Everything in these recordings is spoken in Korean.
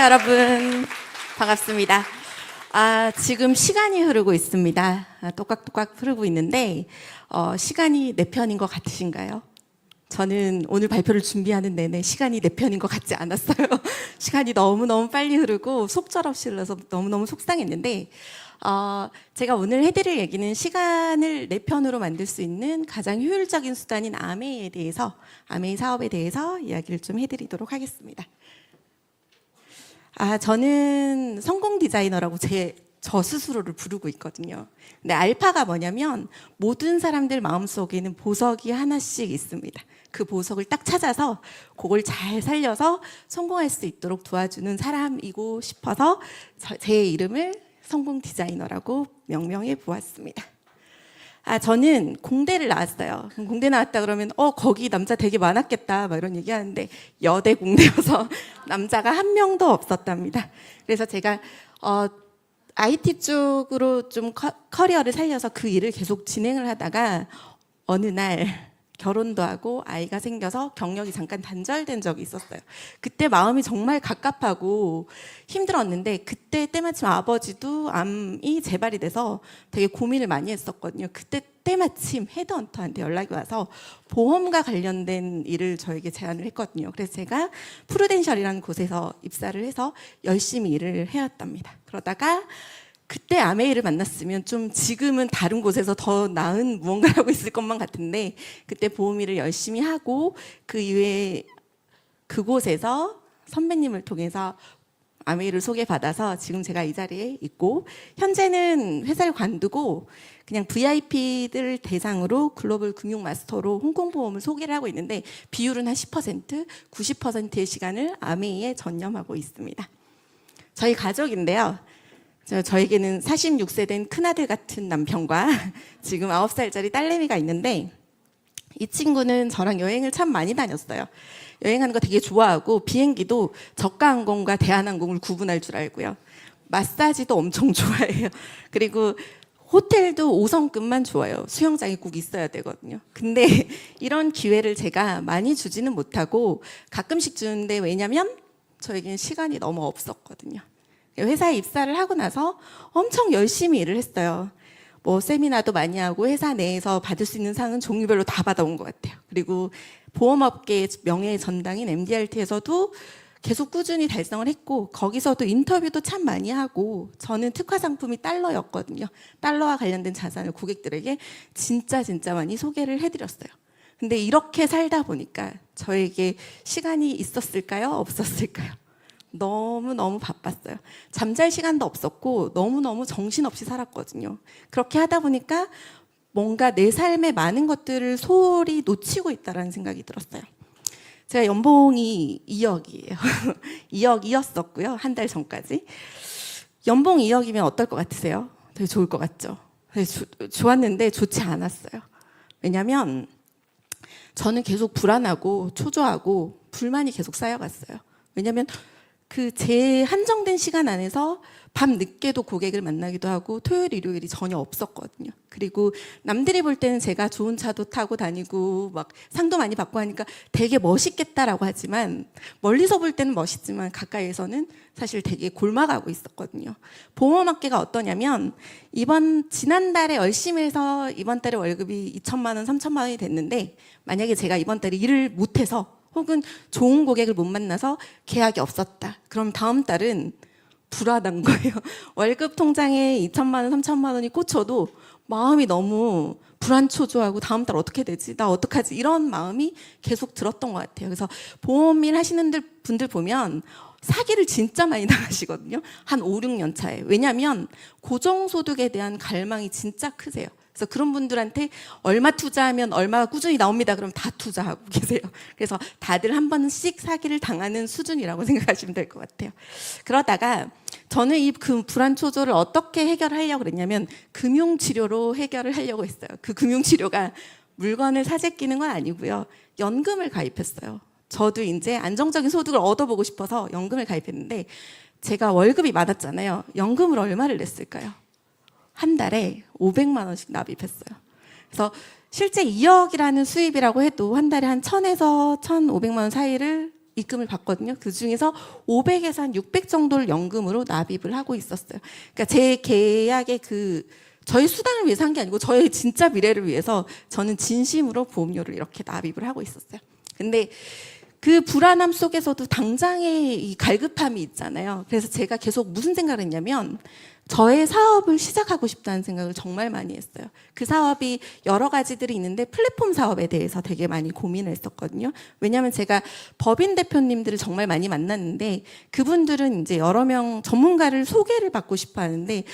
여러분, 반갑습니다. 지금 시간이 흐르고 있습니다. 똑깍똑깍 흐르고 있는데 시간이 내 편인 것 같으신가요? 저는 오늘 발표를 준비하는 내내 시간이 내 편인 것 같지 않았어요. 시간이 너무너무 빨리 흐르고 속절없이 흘러서 너무너무 속상했는데 제가 오늘 해드릴 얘기는 시간을 내 편으로 만들 수 있는 가장 효율적인 수단인 아메이에 대해서, 아메이 사업에 대해서 이야기를 좀 해드리도록 하겠습니다. 저는 성공 디자이너라고 저 스스로를 부르고 있거든요. 근데 알파가 뭐냐면 모든 사람들 마음속에는 보석이 하나씩 있습니다. 그 보석을 딱 찾아서 그걸 잘 살려서 성공할 수 있도록 도와주는 사람이고 싶어서 제 이름을 성공 디자이너라고 명명해 보았습니다. 저는 공대를 나왔어요. 공대 나왔다 그러면 거기 남자 되게 많았겠다 막 이런 얘기하는데 여대 공대여서 남자가 한 명도 없었답니다. 그래서 제가 IT 쪽으로 좀 커리어를 살려서 그 일을 계속 진행을 하다가 어느 날 결혼도 하고 아이가 생겨서 경력이 잠깐 단절된 적이 있었어요. 그때 마음이 정말 갑갑하고 힘들었는데 그때 때마침 아버지도 암이 재발이 돼서 되게 고민을 많이 했었거든요. 그때 때마침 헤드헌터한테 연락이 와서 보험과 관련된 일을 저에게 제안을 했거든요. 그래서 제가 프루덴셜이라는 곳에서 입사를 해서 열심히 일을 해왔답니다. 그러다가 그때 아메이를 만났으면 좀 지금은 다른 곳에서 더 나은 무언가를 하고 있을 것만 같은데 그때 보험 일을 열심히 하고 그 이후에 그곳에서 선배님을 통해서 아메이를 소개받아서 지금 제가 이 자리에 있고 현재는 회사를 관두고 그냥 VIP들 대상으로 글로벌 금융 마스터로 홍콩보험을 소개를 하고 있는데 비율은 한 10%, 90%의 시간을 아메이에 전념하고 있습니다. 저희 가족인데요. 저에게는 46세 된 큰아들 같은 남편과 지금 9살짜리 딸내미가 있는데 이 친구는 저랑 여행을 참 많이 다녔어요. 여행하는 거 되게 좋아하고 비행기도 저가항공과 대한항공을 구분할 줄 알고요. 마사지도 엄청 좋아해요. 그리고 호텔도 5성급만 좋아요. 수영장이 꼭 있어야 되거든요. 근데 이런 기회를 제가 많이 주지는 못하고 가끔씩 주는데 왜냐면 저에게는 시간이 너무 없었거든요. 회사에 입사를 하고 나서 엄청 열심히 일을 했어요. 세미나도 많이 하고 회사 내에서 받을 수 있는 상은 종류별로 다 받아온 것 같아요. 그리고 보험업계의 명예의 전당인 MDRT에서도 계속 꾸준히 달성을 했고 거기서도 인터뷰도 참 많이 하고 저는 특화 상품이 달러였거든요. 달러와 관련된 자산을 고객들에게 진짜 많이 소개를 해드렸어요. 근데 이렇게 살다 보니까 저에게 시간이 있었을까요? 없었을까요? 너무너무 바빴어요. 잠잘 시간도 없었고 너무너무 정신없이 살았거든요. 그렇게 하다 보니까 뭔가 내 삶의 많은 것들을 소홀히 놓치고 있다는 생각이 들었어요. 제가 연봉이 2억이에요. 2억이었었고요. 한 달 전까지. 연봉 2억이면 어떨 것 같으세요? 되게 좋을 것 같죠? 좋았는데 좋지 않았어요. 왜냐면 저는 계속 불안하고 초조하고 불만이 계속 쌓여갔어요. 왜냐면 제 한정된 시간 안에서 밤 늦게도 고객을 만나기도 하고 토요일, 일요일이 전혀 없었거든요. 그리고 남들이 볼 때는 제가 좋은 차도 타고 다니고 막 상도 많이 받고 하니까 되게 멋있겠다라고 하지만 멀리서 볼 때는 멋있지만 가까이에서는 사실 되게 골마가고 있었거든요. 보험업계가 어떠냐면 지난달에 열심히 해서 이번 달에 월급이 2천만 원, 3천만 원이 됐는데 만약에 제가 이번 달에 일을 못해서 혹은 좋은 고객을 못 만나서 계약이 없었다. 그럼 다음 달은 불안한 거예요. 월급 통장에 2천만 원, 3천만 원이 꽂혀도 마음이 너무 불안초조하고 다음 달 어떻게 되지? 나 어떡하지? 이런 마음이 계속 들었던 것 같아요. 그래서 보험일 하시는 분들 보면 사기를 진짜 많이 당하시거든요. 한 5, 6년 차에. 왜냐하면 고정소득에 대한 갈망이 진짜 크세요. 그래서 그런 분들한테 얼마 투자하면 얼마가 꾸준히 나옵니다. 그럼 다 투자하고 계세요. 그래서 다들 한 번씩 사기를 당하는 수준이라고 생각하시면 될 것 같아요. 그러다가 저는 이 불안 초조를 어떻게 해결하려고 그랬냐면 금융치료로 해결을 하려고 했어요. 그 금융치료가 물건을 사재 끼는 건 아니고요. 연금을 가입했어요. 저도 이제 안정적인 소득을 얻어보고 싶어서 연금을 가입했는데 제가 월급이 많았잖아요. 연금을 얼마를 냈을까요? 한 달에 500만 원씩 납입했어요. 그래서 실제 2억이라는 수입이라고 해도 한 달에 한 1,000에서 1,500만 원 사이를 입금을 받거든요. 그 중에서 500에서 한 600 정도를 연금으로 납입을 하고 있었어요. 그러니까 제 계약의 저희 수당을 위해서 한 게 아니고 저의 진짜 미래를 위해서 저는 진심으로 보험료를 이렇게 납입을 하고 있었어요. 근데 그 불안함 속에서도 당장의 이 갈급함이 있잖아요. 그래서 제가 계속 무슨 생각을 했냐면 저의 사업을 시작하고 싶다는 생각을 정말 많이 했어요. 그 사업이 여러 가지들이 있는데 플랫폼 사업에 대해서 되게 많이 고민을 했었거든요. 왜냐하면 제가 법인 대표님들을 정말 많이 만났는데 그분들은 이제 여러 명 전문가를 소개를 받고 싶어 하는데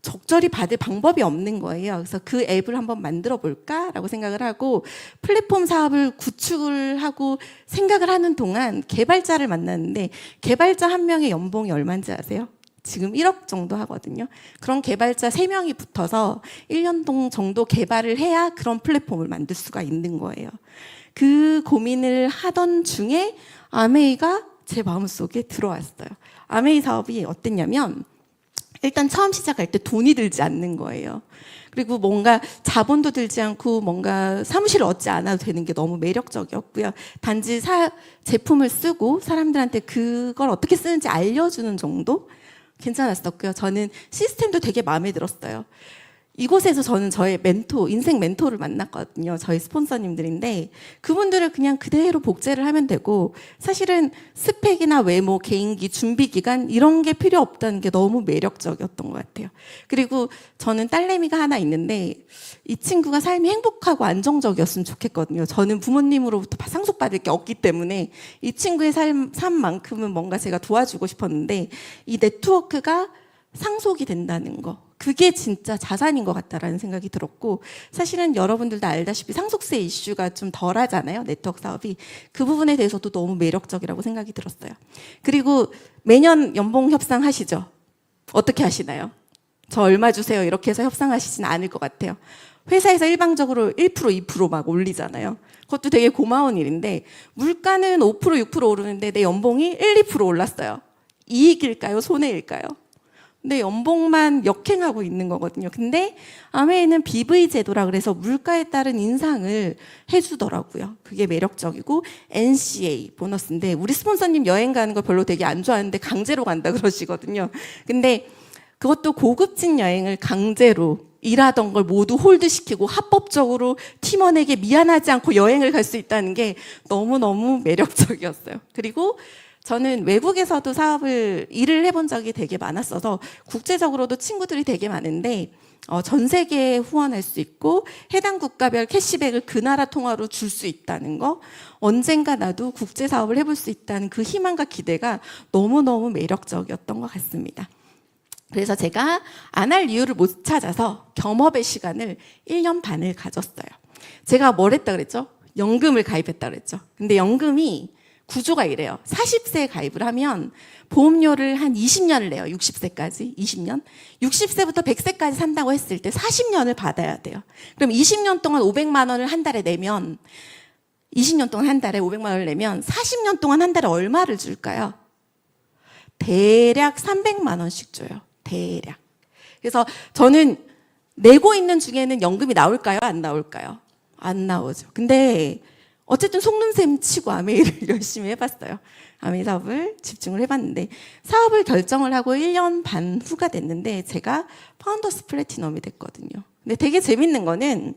적절히 받을 방법이 없는 거예요. 그래서 그 앱을 한번 만들어 볼까라고 생각을 하고 플랫폼 사업을 구축을 하고 생각을 하는 동안 개발자를 만났는데 개발자 한 명의 연봉이 얼마인지 아세요? 지금 1억 정도 하거든요. 그런 개발자 3명이 붙어서 1년 정도 개발을 해야 그런 플랫폼을 만들 수가 있는 거예요. 그 고민을 하던 중에 아메이가 제 마음속에 들어왔어요. 아메이 사업이 어땠냐면 일단 처음 시작할 때 돈이 들지 않는 거예요. 그리고 뭔가 자본도 들지 않고 뭔가 사무실을 얻지 않아도 되는 게 너무 매력적이었고요. 단지 제품을 쓰고 사람들한테 그걸 어떻게 쓰는지 알려주는 정도? 괜찮았었고요. 저는 시스템도 되게 마음에 들었어요. 이곳에서 저는 저의 인생 멘토를 만났거든요. 저희 스폰서님들인데 그분들을 그냥 그대로 복제를 하면 되고 사실은 스펙이나 외모, 개인기, 준비기간 이런 게 필요 없다는 게 너무 매력적이었던 것 같아요. 그리고 저는 딸내미가 하나 있는데 이 친구가 삶이 행복하고 안정적이었으면 좋겠거든요. 저는 부모님으로부터 상속받을 게 없기 때문에 이 친구의 삶만큼은 뭔가 제가 도와주고 싶었는데 이 네트워크가 상속이 된다는 거 그게 진짜 자산인 것 같다라는 생각이 들었고 사실은 여러분들도 알다시피 상속세 이슈가 좀 덜하잖아요. 네트워크 사업이. 그 부분에 대해서도 너무 매력적이라고 생각이 들었어요. 그리고 매년 연봉 협상하시죠? 어떻게 하시나요? 저 얼마 주세요 이렇게 해서 협상하시진 않을 것 같아요. 회사에서 일방적으로 1% 2% 막 올리잖아요. 그것도 되게 고마운 일인데 물가는 5% 6% 오르는데 내 연봉이 1, 2% 올랐어요. 이익일까요? 손해일까요? 근데 연봉만 역행하고 있는 거거든요. 근데 아메이는 BV 제도라 그래서 물가에 따른 인상을 해주더라고요. 그게 매력적이고 NCA 보너스인데 우리 스폰서님 여행 가는 거 별로 되게 안 좋아하는데 강제로 간다 그러시거든요. 근데 그것도 고급진 여행을 강제로 일하던 걸 모두 홀드시키고 합법적으로 팀원에게 미안하지 않고 여행을 갈 수 있다는 게 너무너무 매력적이었어요. 그리고 저는 외국에서도 일을 해본 적이 되게 많았어서 국제적으로도 친구들이 되게 많은데 전 세계에 후원할 수 있고 해당 국가별 캐시백을 그 나라 통화로 줄 수 있다는 거 언젠가 나도 국제 사업을 해볼 수 있다는 그 희망과 기대가 너무너무 매력적이었던 것 같습니다. 그래서 제가 안 할 이유를 못 찾아서 겸업의 시간을 1년 반을 가졌어요. 제가 뭘 했다 그랬죠? 연금을 가입했다 그랬죠. 근데 연금이 구조가 이래요. 40세에 가입을 하면 보험료를 한 20년을 내요. 60세까지 20년. 60세부터 100세까지 산다고 했을 때 40년을 받아야 돼요. 그럼 20년 동안 500만 원을 한 달에 내면 20년 동안 한 달에 500만 원을 내면 40년 동안 한 달에 얼마를 줄까요? 대략 300만 원씩 줘요. 대략. 그래서 저는 내고 있는 중에는 연금이 나올까요? 안 나올까요? 안 나오죠. 근데 어쨌든 속눈샘 치고 아메이를 열심히 해봤어요. 아메이 사업을 집중을 해봤는데 사업을 결정을 하고 1년 반 후가 됐는데 제가 파운더스 플래티넘이 됐거든요. 근데 되게 재밌는 거는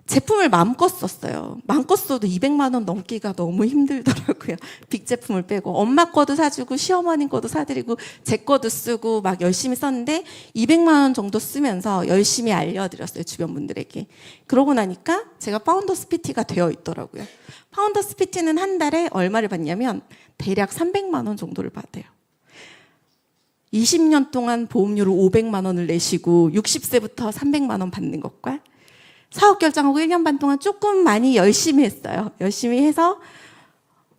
제품을 마음껏 썼어요. 마음껏 써도 200만 원 넘기가 너무 힘들더라고요. 빅 제품을 빼고 엄마 거도 사주고 시어머니 거도 사드리고 제 거도 쓰고 막 열심히 썼는데 200만 원 정도 쓰면서 열심히 알려드렸어요. 주변 분들에게. 그러고 나니까 제가 파운더스 PT가 되어 있더라고요. 파운더스 PT는 한 달에 얼마를 받냐면 대략 300만 원 정도를 받아요. 20년 동안 보험료를 500만 원을 내시고 60세부터 300만 원 받는 것과 사업 결정하고 1년 반 동안 조금 많이 열심히 했어요. 열심히 해서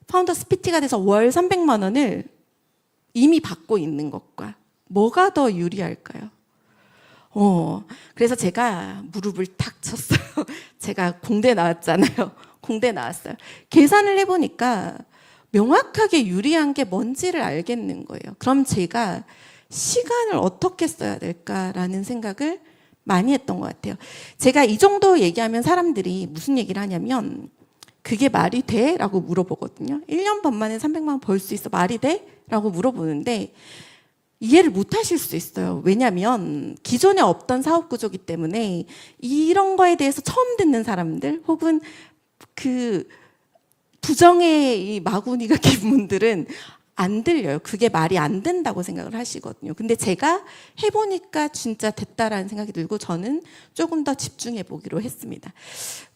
파운더스 PT가 돼서 월 300만 원을 이미 받고 있는 것과 뭐가 더 유리할까요? 그래서 제가 무릎을 탁 쳤어요. 제가 공대 나왔잖아요. 공대 나왔어요. 계산을 해보니까 명확하게 유리한 게 뭔지를 알겠는 거예요. 그럼 제가 시간을 어떻게 써야 될까라는 생각을 많이 했던 것 같아요. 제가 이 정도 얘기하면 사람들이 무슨 얘기를 하냐면 그게 말이 돼? 라고 물어보거든요. 1년 반 만에 300만 원 벌 수 있어? 말이 돼? 라고 물어보는데 이해를 못 하실 수 있어요. 왜냐하면 기존에 없던 사업 구조기 때문에 이런 거에 대해서 처음 듣는 사람들 혹은 그 부정의 이 마구니가 낀 분들은 안 들려요. 그게 말이 안 된다고 생각을 하시거든요. 근데 제가 해보니까 진짜 됐다라는 생각이 들고 저는 조금 더 집중해 보기로 했습니다.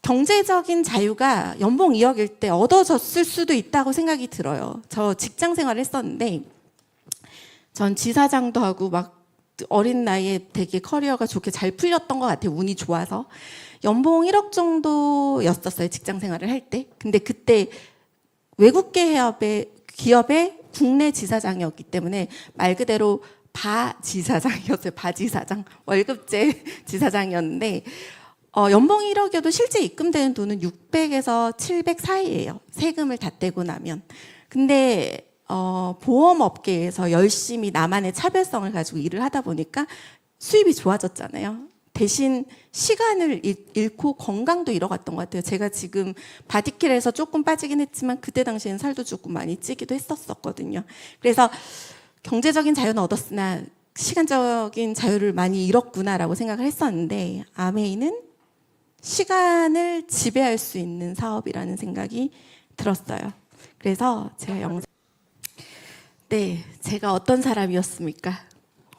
경제적인 자유가 연봉 2억일 때 얻어졌을 수도 있다고 생각이 들어요. 저 직장 생활을 했었는데 전 지사장도 하고 막 어린 나이에 되게 커리어가 좋게 잘 풀렸던 것 같아요. 운이 좋아서. 연봉 1억 정도였었어요. 직장 생활을 할 때. 근데 그때 외국계 기업의 국내 지사장이었기 때문에 말 그대로 바지사장이었어요. 바지사장. 월급제 지사장이었는데 연봉 1억이어도 실제 입금되는 돈은 600에서 700 사이예요. 세금을 다 떼고 나면. 근데 보험업계에서 열심히 나만의 차별성을 가지고 일을 하다 보니까 수입이 좋아졌잖아요. 대신 시간을 잃고 건강도 잃어갔던 것 같아요. 제가 지금 바디킬에서 조금 빠지긴 했지만 그때 당시에는 살도 조금 많이 찌기도 했었거든요. 그래서 경제적인 자유는 얻었으나 시간적인 자유를 많이 잃었구나라고 생각을 했었는데 아메이는 시간을 지배할 수 있는 사업이라는 생각이 들었어요. 그래서 제가 어떤 사람이었습니까?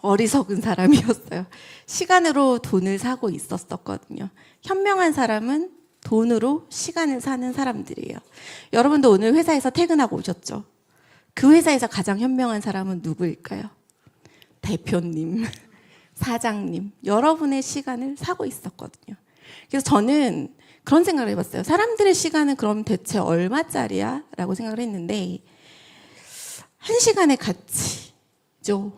어리석은 사람이었어요. 시간으로 돈을 사고 있었거든요. 현명한 사람은 돈으로 시간을 사는 사람들이에요. 여러분도 오늘 회사에서 퇴근하고 오셨죠? 그 회사에서 가장 현명한 사람은 누구일까요? 대표님, 사장님, 여러분의 시간을 사고 있었거든요. 그래서 저는 그런 생각을 해봤어요. 사람들의 시간은 그럼 대체 얼마짜리야? 라고 생각을 했는데 1시간의 가치죠.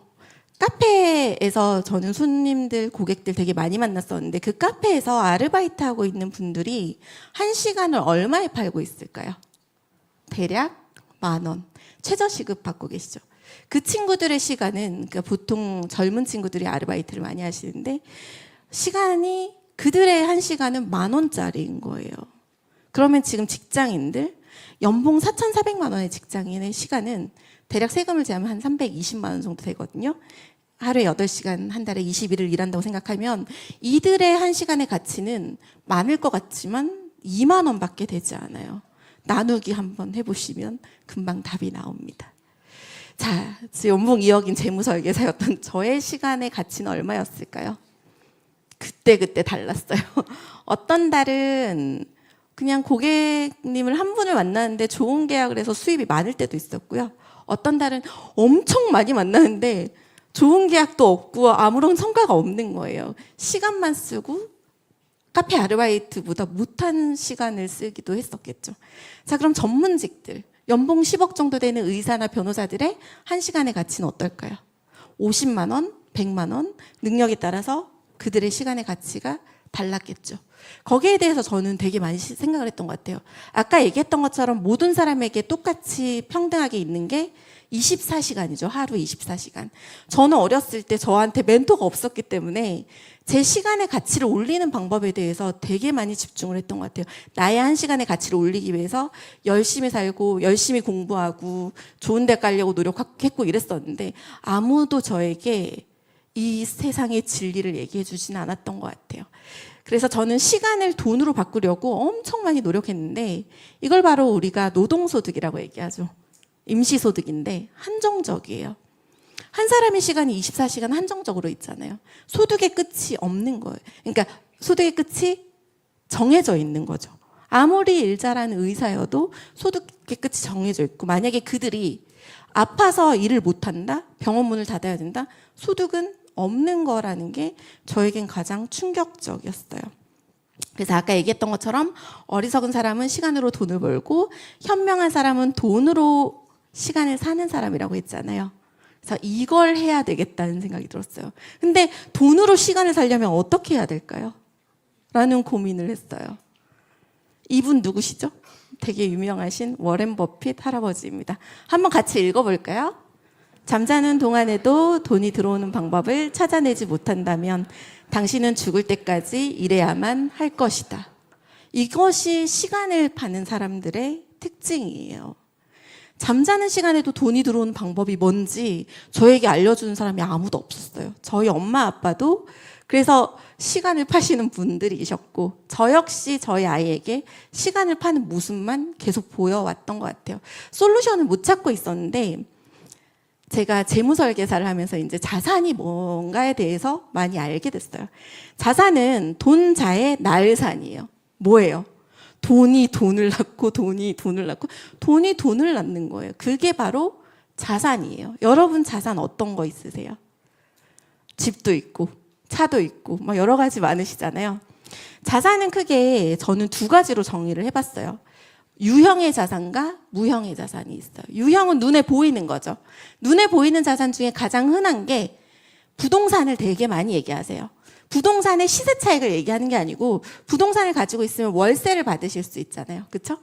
카페에서 저는 손님들, 고객들 되게 많이 만났었는데 그 카페에서 아르바이트 하고 있는 분들이 1시간을 얼마에 팔고 있을까요? 대략 10,000원. 최저시급 받고 계시죠. 그 친구들의 시간은 그러니까 보통 젊은 친구들이 아르바이트를 많이 하시는데 시간이 그들의 1시간은 10,000원짜리인 거예요. 그러면 지금 직장인들 연봉 4,400만 원의 직장인의 시간은 대략 세금을 제하면 한 320만 원 정도 되거든요. 하루에 8시간, 한 달에 21일 일한다고 생각하면 이들의 1시간의 가치는 많을 것 같지만 2만 원밖에 되지 않아요. 나누기 한번 해보시면 금방 답이 나옵니다. 자, 연봉 2억인 재무설계사였던 저의 시간의 가치는 얼마였을까요? 그때 달랐어요. 어떤 달은 그냥 고객님을 한 분을 만나는데 좋은 계약을 해서 수입이 많을 때도 있었고요. 어떤 달은 엄청 많이 만나는데 좋은 계약도 없고 아무런 성과가 없는 거예요. 시간만 쓰고 카페 아르바이트보다 못한 시간을 쓰기도 했었겠죠. 자, 그럼 전문직들, 연봉 10억 정도 되는 의사나 변호사들의 1시간의 가치는 어떨까요? 50만 원, 100만 원, 능력에 따라서 그들의 시간의 가치가 달랐겠죠. 거기에 대해서 저는 되게 많이 생각을 했던 것 같아요. 아까 얘기했던 것처럼 모든 사람에게 똑같이 평등하게 있는 게 24시간이죠. 하루 24시간. 저는 어렸을 때 저한테 멘토가 없었기 때문에 제 시간의 가치를 올리는 방법에 대해서 되게 많이 집중을 했던 것 같아요. 나의 1시간의 가치를 올리기 위해서 열심히 살고 열심히 공부하고 좋은 데 가려고 노력했고 이랬었는데 아무도 저에게 이 세상의 진리를 얘기해 주지는 않았던 것 같아요. 그래서 저는 시간을 돈으로 바꾸려고 엄청 많이 노력했는데 이걸 바로 우리가 노동소득이라고 얘기하죠. 임시소득인데 한정적이에요. 한 사람의 시간이 24시간 한정적으로 있잖아요. 소득의 끝이 없는 거예요. 그러니까 소득의 끝이 정해져 있는 거죠. 아무리 일 잘하는 의사여도 소득의 끝이 정해져 있고 만약에 그들이 아파서 일을 못한다? 병원 문을 닫아야 된다? 소득은 없는 거라는 게 저에겐 가장 충격적이었어요. 그래서 아까 얘기했던 것처럼 어리석은 사람은 시간으로 돈을 벌고 현명한 사람은 돈으로 시간을 사는 사람이라고 했잖아요. 그래서 이걸 해야 되겠다는 생각이 들었어요. 근데 돈으로 시간을 살려면 어떻게 해야 될까요? 라는 고민을 했어요. 이분 누구시죠? 되게 유명하신 워렌 버핏 할아버지입니다. 한번 같이 읽어볼까요? 잠자는 동안에도 돈이 들어오는 방법을 찾아내지 못한다면 당신은 죽을 때까지 일해야만 할 것이다. 이것이 시간을 파는 사람들의 특징이에요. 잠자는 시간에도 돈이 들어오는 방법이 뭔지 저에게 알려주는 사람이 아무도 없었어요. 저희 엄마 아빠도 그래서 시간을 파시는 분들이셨고, 저 역시 저희 아이에게 시간을 파는 모습만 계속 보여왔던 것 같아요. 솔루션을 못 찾고 있었는데, 제가 재무설계사를 하면서 이제 자산이 뭔가에 대해서 많이 알게 됐어요. 자산은 돈자의 나을산이에요. 뭐예요? 돈이 돈을 낳고 돈이 돈을 낳고 돈이 돈을 낳는 거예요. 그게 바로 자산이에요. 여러분 자산 어떤 거 있으세요? 집도 있고 차도 있고 막 여러 가지 많으시잖아요. 자산은 크게 저는 두 가지로 정의를 해봤어요. 유형의 자산과 무형의 자산이 있어요. 유형은 눈에 보이는 거죠. 눈에 보이는 자산 중에 가장 흔한 게 부동산을 되게 많이 얘기하세요. 부동산의 시세 차익을 얘기하는 게 아니고 부동산을 가지고 있으면 월세를 받으실 수 있잖아요. 그렇죠?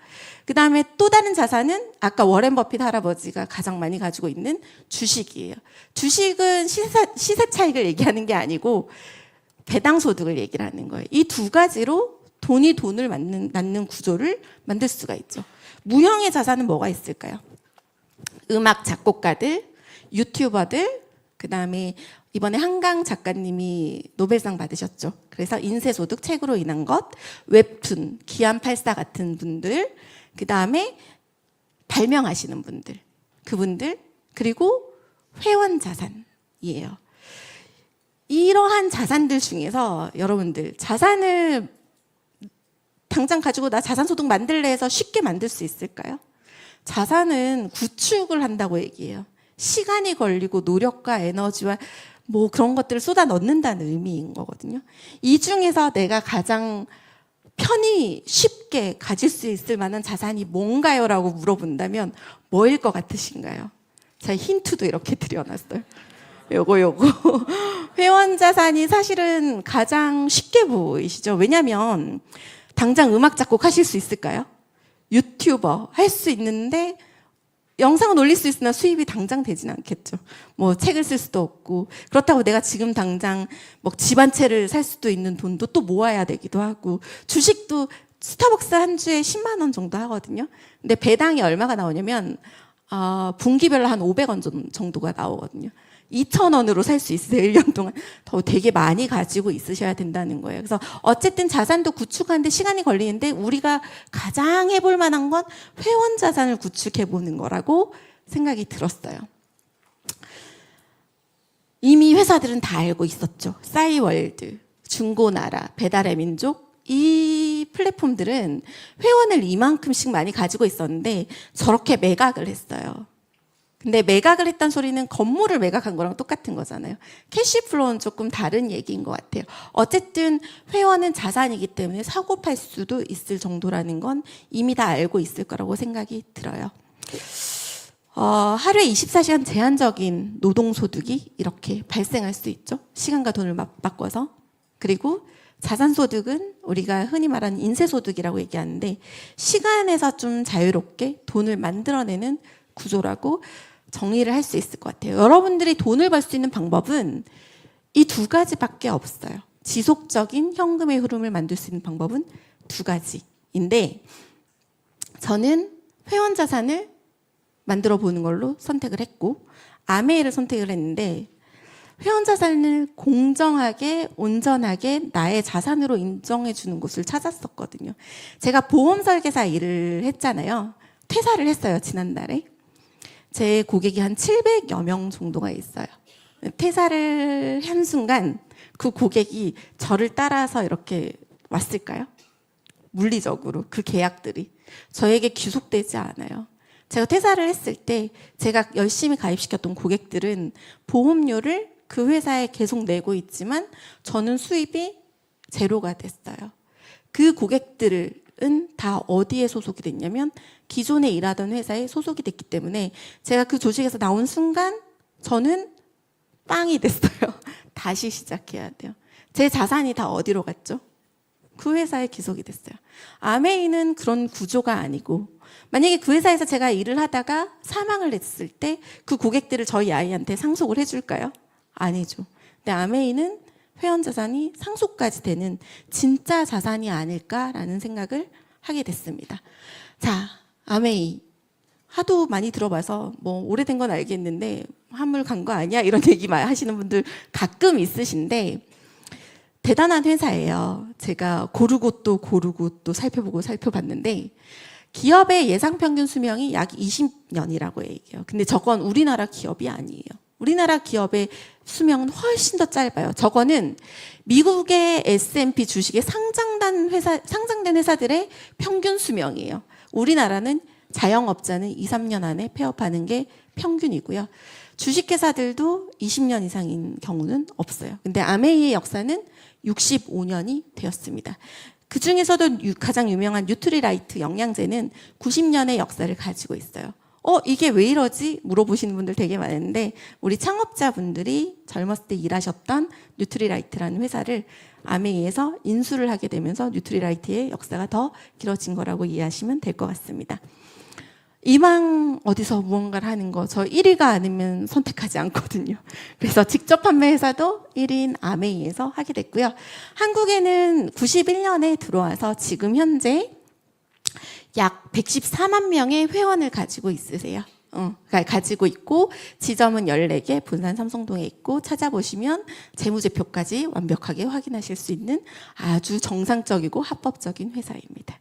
그다음에 또 다른 자산은 아까 워렌 버핏 할아버지가 가장 많이 가지고 있는 주식이에요. 주식은 시세 차익을 얘기하는 게 아니고 배당 소득을 얘기를 하는 거예요. 이 두 가지로 돈이 돈을 낳는 구조를 만들 수가 있죠. 무형의 자산은 뭐가 있을까요? 음악 작곡가들, 유튜버들, 그다음에 이번에 한강 작가님이 노벨상 받으셨죠. 그래서 인쇄소득 책으로 인한 것, 웹툰, 기안84 같은 분들, 그다음에 발명하시는 분들, 그분들, 그리고 회원 자산이에요. 이러한 자산들 중에서 여러분들 자산을 당장 가지고 나 자산소득 만들래 해서 쉽게 만들 수 있을까요? 자산은 구축을 한다고 얘기해요. 시간이 걸리고 노력과 에너지와 뭐 그런 것들을 쏟아 넣는다는 의미인 거거든요. 이 중에서 내가 가장 편히 쉽게 가질 수 있을 만한 자산이 뭔가요? 라고 물어본다면 뭐일 것 같으신가요? 제가 힌트도 이렇게 드려놨어요. 요거 회원 자산이 사실은 가장 쉽게 보이시죠? 왜냐면 당장 음악 작곡 하실 수 있을까요? 유튜버 할 수 있는데 영상은 올릴 수 있으나 수입이 당장 되지는 않겠죠. 뭐 책을 쓸 수도 없고, 그렇다고 내가 지금 당장 뭐 집 한 채를 살 수도 있는 돈도 또 모아야 되기도 하고, 주식도 스타벅스 한 주에 10만 원 정도 하거든요. 근데 배당이 얼마가 나오냐면 분기별로 한 500원 정도가 나오거든요. 2,000원으로 살 수 있어요. 1년 동안. 더 되게 많이 가지고 있으셔야 된다는 거예요. 그래서 어쨌든 자산도 구축하는데 시간이 걸리는데 우리가 가장 해볼 만한 건 회원 자산을 구축해보는 거라고 생각이 들었어요. 이미 회사들은 다 알고 있었죠. 싸이월드, 중고나라, 배달의 민족, 이 플랫폼들은 회원을 이만큼씩 많이 가지고 있었는데 저렇게 매각을 했어요. 근데 매각을 했다는 소리는 건물을 매각한 거랑 똑같은 거잖아요. 캐시플로우는 조금 다른 얘기인 것 같아요. 어쨌든 회원은 자산이기 때문에 사고 팔 수도 있을 정도라는 건 이미 다 알고 있을 거라고 생각이 들어요. 하루에 24시간 제한적인 노동소득이 이렇게 발생할 수 있죠. 시간과 돈을 맞바꿔서. 그리고 자산소득은 우리가 흔히 말하는 인쇄소득이라고 얘기하는데 시간에서 좀 자유롭게 돈을 만들어내는 구조라고 정의를 할 수 있을 것 같아요. 여러분들이 돈을 벌 수 있는 방법은 이 두 가지밖에 없어요. 지속적인 현금의 흐름을 만들 수 있는 방법은 두 가지인데 저는 회원 자산을 만들어 보는 걸로 선택을 했고 아메이를 선택을 했는데 회원 자산을 공정하게 온전하게 나의 자산으로 인정해 주는 곳을 찾았었거든요. 제가 보험 설계사 일을 했잖아요. 퇴사를 했어요, 지난달에. 제 고객이 한 700여 명 정도가 있어요. 퇴사를 한 순간 그 고객이 저를 따라서 이렇게 왔을까요? 물리적으로 그 계약들이 저에게 귀속되지 않아요. 제가 퇴사를 했을 때 제가 열심히 가입시켰던 고객들은 보험료를 그 회사에 계속 내고 있지만 저는 수입이 제로가 됐어요. 그 고객들은 다 어디에 소속이 됐냐면 기존에 일하던 회사에 소속이 됐기 때문에 제가 그 조직에서 나온 순간 저는 빵이 됐어요. 다시 시작해야 돼요. 제 자산이 다 어디로 갔죠? 그 회사에 기속이 됐어요. 아메이는 그런 구조가 아니고 만약에 그 회사에서 제가 일을 하다가 사망을 했을 때 그 고객들을 저희 아이한테 상속을 해줄까요? 아니죠. 근데 아메이는 회원 자산이 상속까지 되는 진짜 자산이 아닐까라는 생각을 하게 됐습니다. 자, 아메이. 하도 많이 들어봐서 뭐 오래된 건 알겠는데 한물 간 거 아니야? 이런 얘기 하시는 분들 가끔 있으신데 대단한 회사예요. 제가 고르고 또 살펴보고 살펴봤는데 기업의 예상 평균 수명이 약 20년이라고 얘기해요. 근데 저건 우리나라 기업이 아니에요. 우리나라 기업의 수명은 훨씬 더 짧아요. 저거는 미국의 S&P 주식에 상장된 회사들의 평균 수명이에요. 우리나라는 자영업자는 2, 3년 안에 폐업하는 게 평균이고요. 주식회사들도 20년 이상인 경우는 없어요. 근데 아메이의 역사는 65년이 되었습니다. 그 중에서도 가장 유명한 뉴트리라이트 영양제는 90년의 역사를 가지고 있어요. 이게 왜 이러지? 물어보시는 분들 되게 많은데 우리 창업자분들이 젊었을 때 일하셨던 뉴트리라이트라는 회사를 아메이에서 인수를 하게 되면서 뉴트리라이트의 역사가 더 길어진 거라고 이해하시면 될 것 같습니다. 이왕 어디서 무언가를 하는 거 저 1위가 아니면 선택하지 않거든요. 그래서 직접 판매 회사도 1위인 아메이에서 하게 됐고요. 한국에는 91년에 들어와서 지금 현재 약 114만 명의 회원을 가지고 있으세요. 가지고 있고 지점은 14개 분산 삼성동에 있고 찾아보시면 재무제표까지 완벽하게 확인하실 수 있는 아주 정상적이고 합법적인 회사입니다.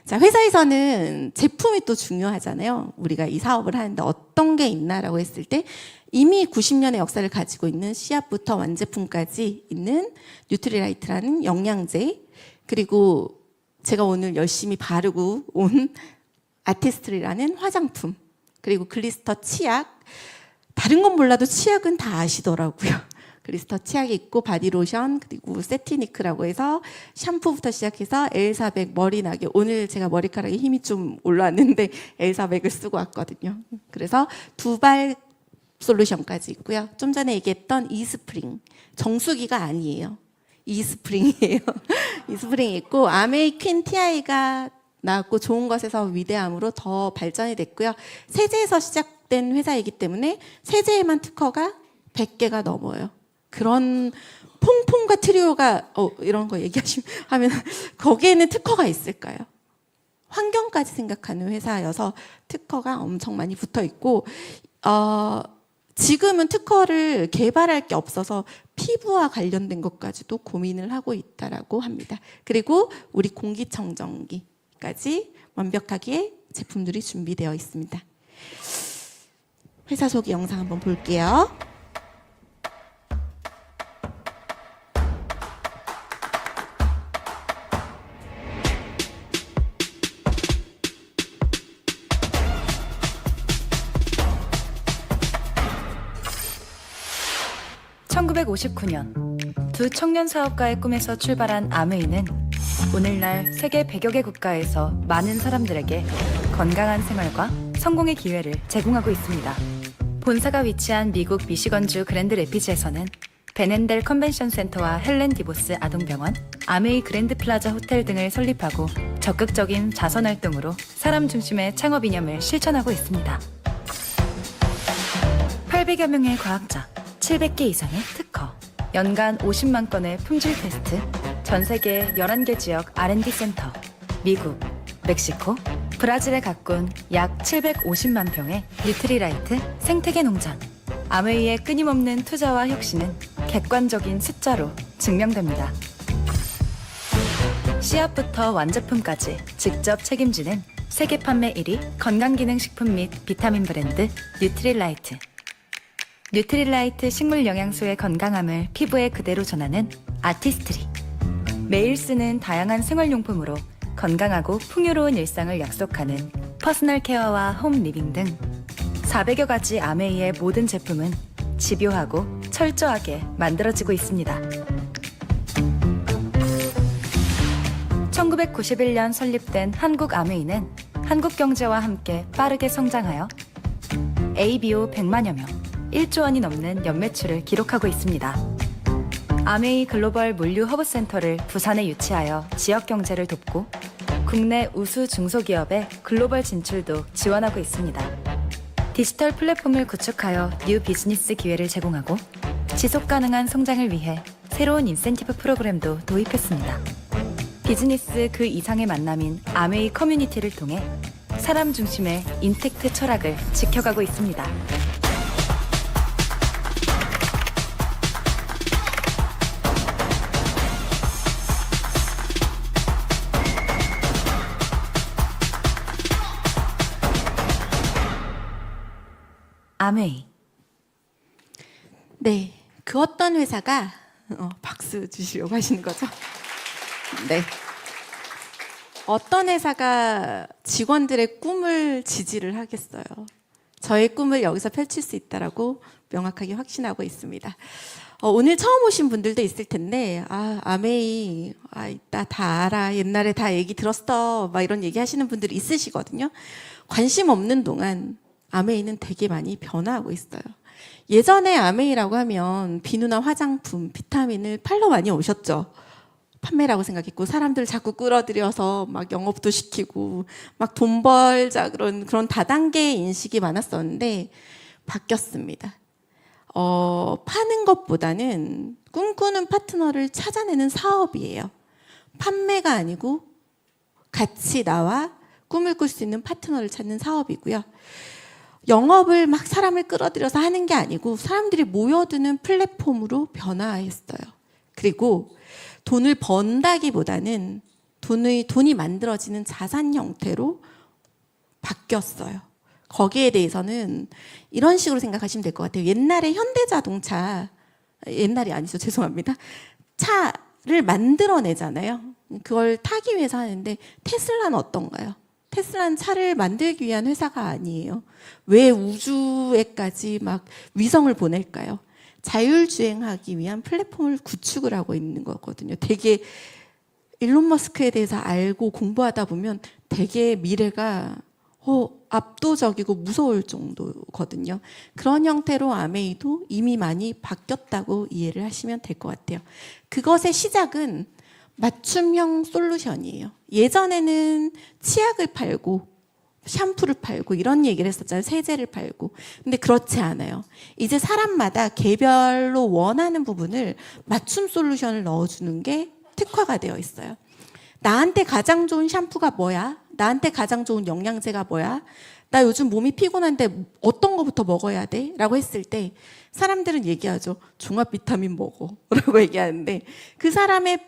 자, 회사에서는 제품이 또 중요하잖아요. 우리가 이 사업을 하는데 어떤 게 있나라고 했을 때 이미 90년의 역사를 가지고 있는 씨앗부터 완제품까지 있는 뉴트리라이트라는 영양제, 그리고 제가 오늘 열심히 바르고 온 아티스트리라는 화장품, 그리고 글리스터 치약, 다른 건 몰라도 치약은 다 아시더라고요. 글리스터 치약이 있고 바디로션, 그리고 세티니크라고 해서 샴푸부터 시작해서 L400 머리 나게, 오늘 제가 머리카락에 힘이 좀 올라왔는데 L400을 쓰고 왔거든요. 그래서 두발 솔루션까지 있고요. 좀 전에 얘기했던 이스프링, 정수기가 아니에요. 이스프링이에요. 이스프링이 있고 아메이 퀸 TI가 나왔고 좋은 것에서 위대함으로 더 발전이 됐고요. 세제에서 시작된 회사이기 때문에 세제에만 특허가 100개가 넘어요. 그런 퐁퐁과 트리오가 이런 거 하면 거기에는 특허가 있을까요? 환경까지 생각하는 회사여서 특허가 엄청 많이 붙어 있고 지금은 특허를 개발할 게 없어서 피부와 관련된 것까지도 고민을 하고 있다라고 합니다. 그리고 우리 공기청정기까지 완벽하게 제품들이 준비되어 있습니다. 회사 소개 영상 한번 볼게요. (1959년) 두 청년 사업가의 꿈에서 출발한 아메이는 오늘날 세계 100여 개 국가에서 많은 사람들에게 건강한 생활과 성공의 기회를 제공하고 있습니다. 본사가 위치한 미국 미시건주 그랜드 레피즈에서는 베넨델 컨벤션 센터와 헬렌 디보스 아동병원, 아메이 그랜드 플라자 호텔 등을 설립하고 적극적인 자선 활동으로 사람 중심의 창업 이념을 실천하고 있습니다. 800여 명의 과학자, 700개 이상의 특허, 연간 50만 건의 품질 테스트, 전 세계 11개 지역 R&D 센터, 미국, 멕시코, 브라질에 가꾼 약 750만 평의 뉴트리라이트 생태계 농장. 아메이의 끊임없는 투자와 혁신은 객관적인 숫자로 증명됩니다. 씨앗부터 완제품까지 직접 책임지는 세계 판매 1위 건강기능식품 및 비타민 브랜드 뉴트리라이트. 뉴트리라이트 식물 영양소의 건강함을 피부에 그대로 전하는 아티스트리. 매일 쓰는 다양한 생활용품으로 건강하고 풍요로운 일상을 약속하는 퍼스널 케어와 홈 리빙 등 400여 가지 아메이의 모든 제품은 집요하고 철저하게 만들어지고 있습니다. 1991년 설립된 한국 아메이는 한국 경제와 함께 빠르게 성장하여 ABO 100만여 명, 1조 원이 넘는 연매출을 기록하고 있습니다. 아메이 글로벌 물류 허브센터를 부산에 유치하여 지역 경제를 돕고 국내 우수 중소기업의 글로벌 진출도 지원하고 있습니다. 디지털 플랫폼을 구축하여 뉴 비즈니스 기회를 제공하고 지속 가능한 성장을 위해 새로운 인센티브 프로그램도 도입했습니다. 비즈니스 그 이상의 만남인 아메이 커뮤니티를 통해 사람 중심의 인텍트 철학을 지켜가고 있습니다. 아메이. 네, 그 어떤 회사가 박수 주시려고 하시는 거죠? 네. 어떤 회사가 직원들의 꿈을 지지를 하겠어요? 저의 꿈을 여기서 펼칠 수 있다라고 명확하게 확신하고 있습니다. 오늘 처음 오신 분들도 있을 텐데, 아메이, 이따 다 알아. 옛날에 다 얘기 들었어. 막 이런 얘기 하시는 분들이 있으시거든요. 관심 없는 동안 아메이는 되게 많이 변화하고 있어요. 예전에 아메이라고 하면 비누나 화장품, 비타민을 팔러 많이 오셨죠. 판매라고 생각했고 사람들 자꾸 끌어들여서 막 영업도 시키고 막 돈 벌자 그런 다단계 인식이 많았었는데 바뀌었습니다. 파는 것보다는 꿈꾸는 파트너를 찾아내는 사업이에요. 판매가 아니고 같이 나와 꿈을 꿀 수 있는 파트너를 찾는 사업이고요. 영업을 막 사람을 끌어들여서 하는 게 아니고 사람들이 모여드는 플랫폼으로 변화했어요. 그리고 돈을 번다기보다는 돈이 만들어지는 자산 형태로 바뀌었어요. 거기에 대해서는 이런 식으로 생각하시면 될 것 같아요. 옛날에 현대자동차, 옛날이 아니죠. 죄송합니다. 차를 만들어내잖아요. 그걸 타기 위해서 하는데 테슬라는 어떤가요? 테슬라는 차를 만들기 위한 회사가 아니에요. 왜 우주에까지 막 위성을 보낼까요? 자율주행하기 위한 플랫폼을 구축을 하고 있는 거거든요. 되게 일론 머스크에 대해서 알고 공부하다 보면 되게 미래가 압도적이고 무서울 정도거든요. 그런 형태로 아메이도 이미 많이 바뀌었다고 이해를 하시면 될 것 같아요. 그것의 시작은 맞춤형 솔루션이에요. 예전에는 치약을 팔고 샴푸를 팔고 이런 얘기를 했었잖아요. 세제를 팔고. 근데 그렇지 않아요. 이제 사람마다 개별로 원하는 부분을 맞춤 솔루션을 넣어주는 게 특화가 되어 있어요. 나한테 가장 좋은 샴푸가 뭐야? 나한테 가장 좋은 영양제가 뭐야? 나 요즘 몸이 피곤한데 어떤 거부터 먹어야 돼? 라고 했을 때 사람들은 얘기하죠. 종합 비타민 먹어. 라고 얘기하는데 그 사람의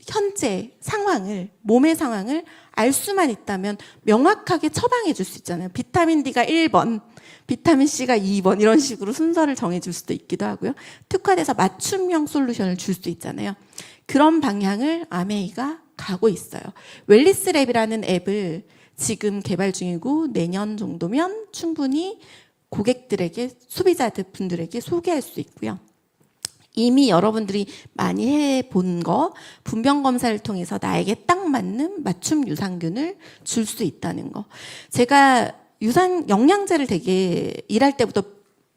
현재 상황을, 몸의 상황을 알 수만 있다면 명확하게 처방해 줄 수 있잖아요. 비타민 D가 1번, 비타민 C가 2번 이런 식으로 순서를 정해 줄 수도 있기도 하고요. 특화돼서 맞춤형 솔루션을 줄 수 있잖아요. 그런 방향을 아메이가 가고 있어요. 웰리스랩이라는 앱을 지금 개발 중이고 내년 정도면 충분히 고객들에게, 소비자들 분들에게 소개할 수 있고요. 이미 여러분들이 많이 해본 거, 분변 검사를 통해서 나에게 딱 맞는 맞춤 유산균을 줄 수 있다는 거. 제가 영양제를 되게 일할 때부터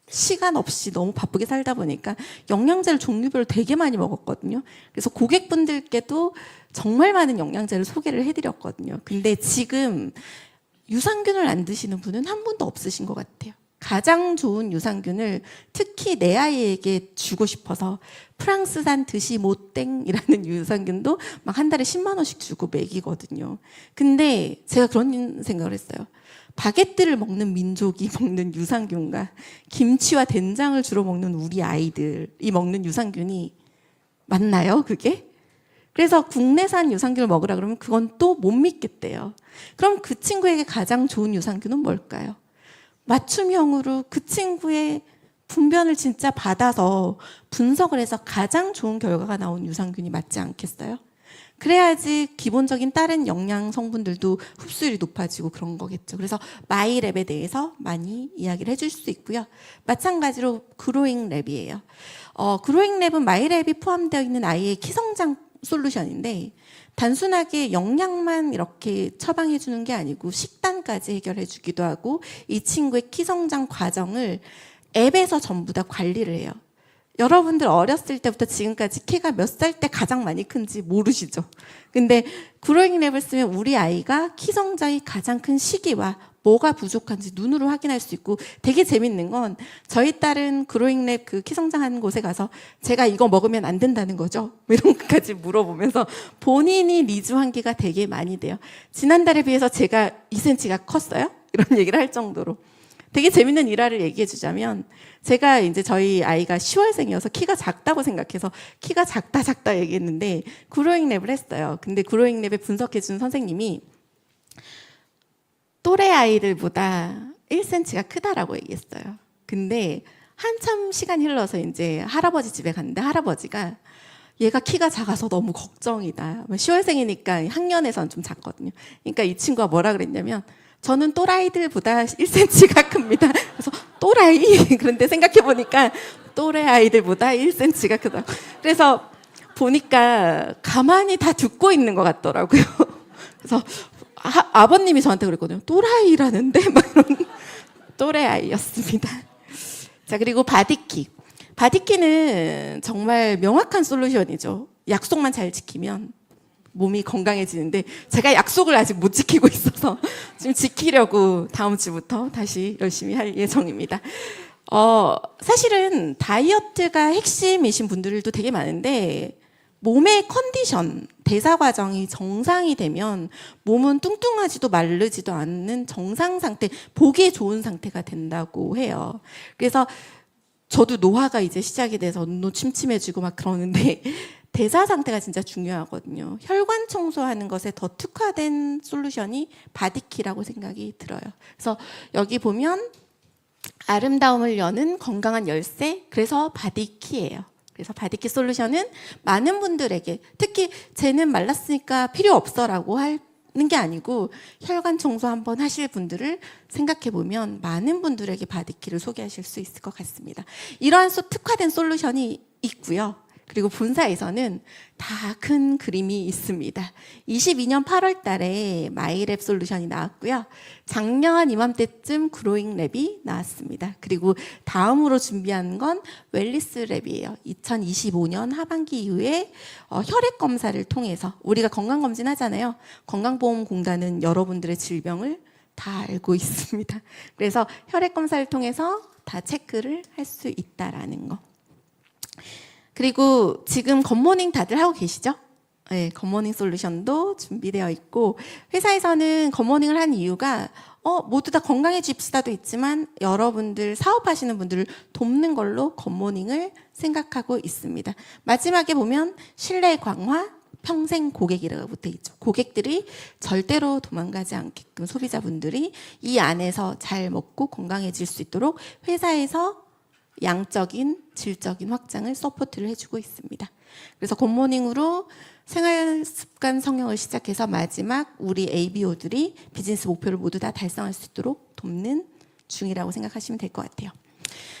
시간 없이 너무 바쁘게 살다 보니까 영양제를 종류별로 되게 많이 먹었거든요. 그래서 고객분들께도 정말 많은 영양제를 소개를 해드렸거든요. 근데 지금 유산균을 안 드시는 분은 한 분도 없으신 것 같아요. 가장 좋은 유산균을 특히 내 아이에게 주고 싶어서 프랑스산 드시 모땡이라는 유산균도 막 한 달에 10만 원씩 주고 먹이거든요. 근데 제가 그런 생각을 했어요. 바게트를 먹는 민족이 먹는 유산균과 김치와 된장을 주로 먹는 우리 아이들이 먹는 유산균이 맞나요, 그게? 그래서 국내산 유산균을 먹으라 그러면 그건 또 못 믿겠대요. 그럼 그 친구에게 가장 좋은 유산균은 뭘까요? 맞춤형으로 그 친구의 분변을 진짜 받아서 분석을 해서 가장 좋은 결과가 나온 유산균이 맞지 않겠어요? 그래야지 기본적인 다른 영양 성분들도 흡수율이 높아지고 그런 거겠죠. 그래서 마이랩에 대해서 많이 이야기를 해줄 수 있고요. 마찬가지로 그로잉랩이에요. 그로잉랩은 마이랩이 포함되어 있는 아이의 키성장 솔루션인데 단순하게 영양만 이렇게 처방해 주는 게 아니고 식단까지 해결해 주기도 하고 이 친구의 키성장 과정을 앱에서 전부 다 관리를 해요. 여러분들 어렸을 때부터 지금까지 키가 몇 살 때 가장 많이 큰지 모르시죠? 근데 그로잉 랩을 쓰면 우리 아이가 키 성장이 가장 큰 시기와 뭐가 부족한지 눈으로 확인할 수 있고, 되게 재밌는 건 저희 딸은 그로잉 랩 그 키 성장하는 곳에 가서 제가 이거 먹으면 안 된다는 거죠? 이런 것까지 물어보면서 본인이 리즈 환기가 되게 많이 돼요. 지난달에 비해서 제가 2cm가 컸어요? 이런 얘기를 할 정도로. 되게 재밌는 일화를 얘기해 주자면, 제가 이제 저희 아이가 10월생이어서 키가 작다고 생각해서 키가 작다 얘기했는데 그로잉 랩을 했어요. 근데 그로잉 랩에 분석해 준 선생님이 또래 아이들보다 1cm가 크다라고 얘기했어요. 근데 한참 시간이 흘러서 이제 할아버지 집에 갔는데 할아버지가 얘가 키가 작아서 너무 걱정이다. 10월생이니까 학년에선 좀 작거든요. 그러니까 이 친구가 뭐라 그랬냐면, 저는 또라이들보다 1cm가 큽니다. 그래서 또라이? 그런데 생각해보니까 또래 아이들보다 1cm가 크다. 그래서 보니까 가만히 다 듣고 있는 것 같더라고요. 그래서 아버님이 저한테 그랬거든요. 또라이라는데? 막 이런 또래 아이였습니다. 자, 그리고 바디키. 바디키는 정말 명확한 솔루션이죠. 약속만 잘 지키면 몸이 건강해지는데, 제가 약속을 아직 못 지키고 있어서 지금 지키려고 다음 주부터 다시 열심히 할 예정입니다. 사실은 다이어트가 핵심이신 분들도 되게 많은데, 몸의 컨디션, 대사 과정이 정상이 되면 몸은 뚱뚱하지도 마르지도 않는 정상 상태, 보기 좋은 상태가 된다고 해요. 그래서 저도 노화가 이제 시작이 돼서 눈도 침침해지고 막 그러는데, 대사 상태가 진짜 중요하거든요. 혈관 청소하는 것에 더 특화된 솔루션이 바디키라고 생각이 들어요. 그래서 여기 보면 아름다움을 여는 건강한 열쇠, 그래서 바디키예요. 그래서 바디키 솔루션은 많은 분들에게, 특히 쟤는 말랐으니까 필요 없어라고 하는 게 아니고 혈관 청소 한번 하실 분들을 생각해 보면 많은 분들에게 바디키를 소개하실 수 있을 것 같습니다. 이러한 특화된 솔루션이 있고요. 그리고 본사에서는 다 큰 그림이 있습니다. 22년 8월 달에 마이랩 솔루션이 나왔고요. 작년 이맘때쯤 그로잉 랩이 나왔습니다. 그리고 다음으로 준비한 건 웰리스 랩이에요. 2025년 하반기 이후에 혈액 검사를 통해서, 우리가 건강검진 하잖아요. 건강보험공단은 여러분들의 질병을 다 알고 있습니다. 그래서 혈액 검사를 통해서 다 체크를 할 수 있다라는 거. 그리고 지금 굿모닝 다들 하고 계시죠? 네, 굿모닝 솔루션도 준비되어 있고, 회사에서는 굿모닝을 한 이유가 모두 다 건강해집시다도 있지만 여러분들 사업하시는 분들을 돕는 걸로 굿모닝을 생각하고 있습니다. 마지막에 보면 신뢰 강화, 평생 고객이라고 붙어 있죠. 고객들이 절대로 도망가지 않게끔 소비자분들이 이 안에서 잘 먹고 건강해질 수 있도록 회사에서 양적인, 질적인 확장을 서포트를 해주고 있습니다. 그래서 굿모닝으로 생활습관 성형을 시작해서 마지막 우리 ABO들이 비즈니스 목표를 모두 다 달성할 수 있도록 돕는 중이라고 생각하시면 될 것 같아요.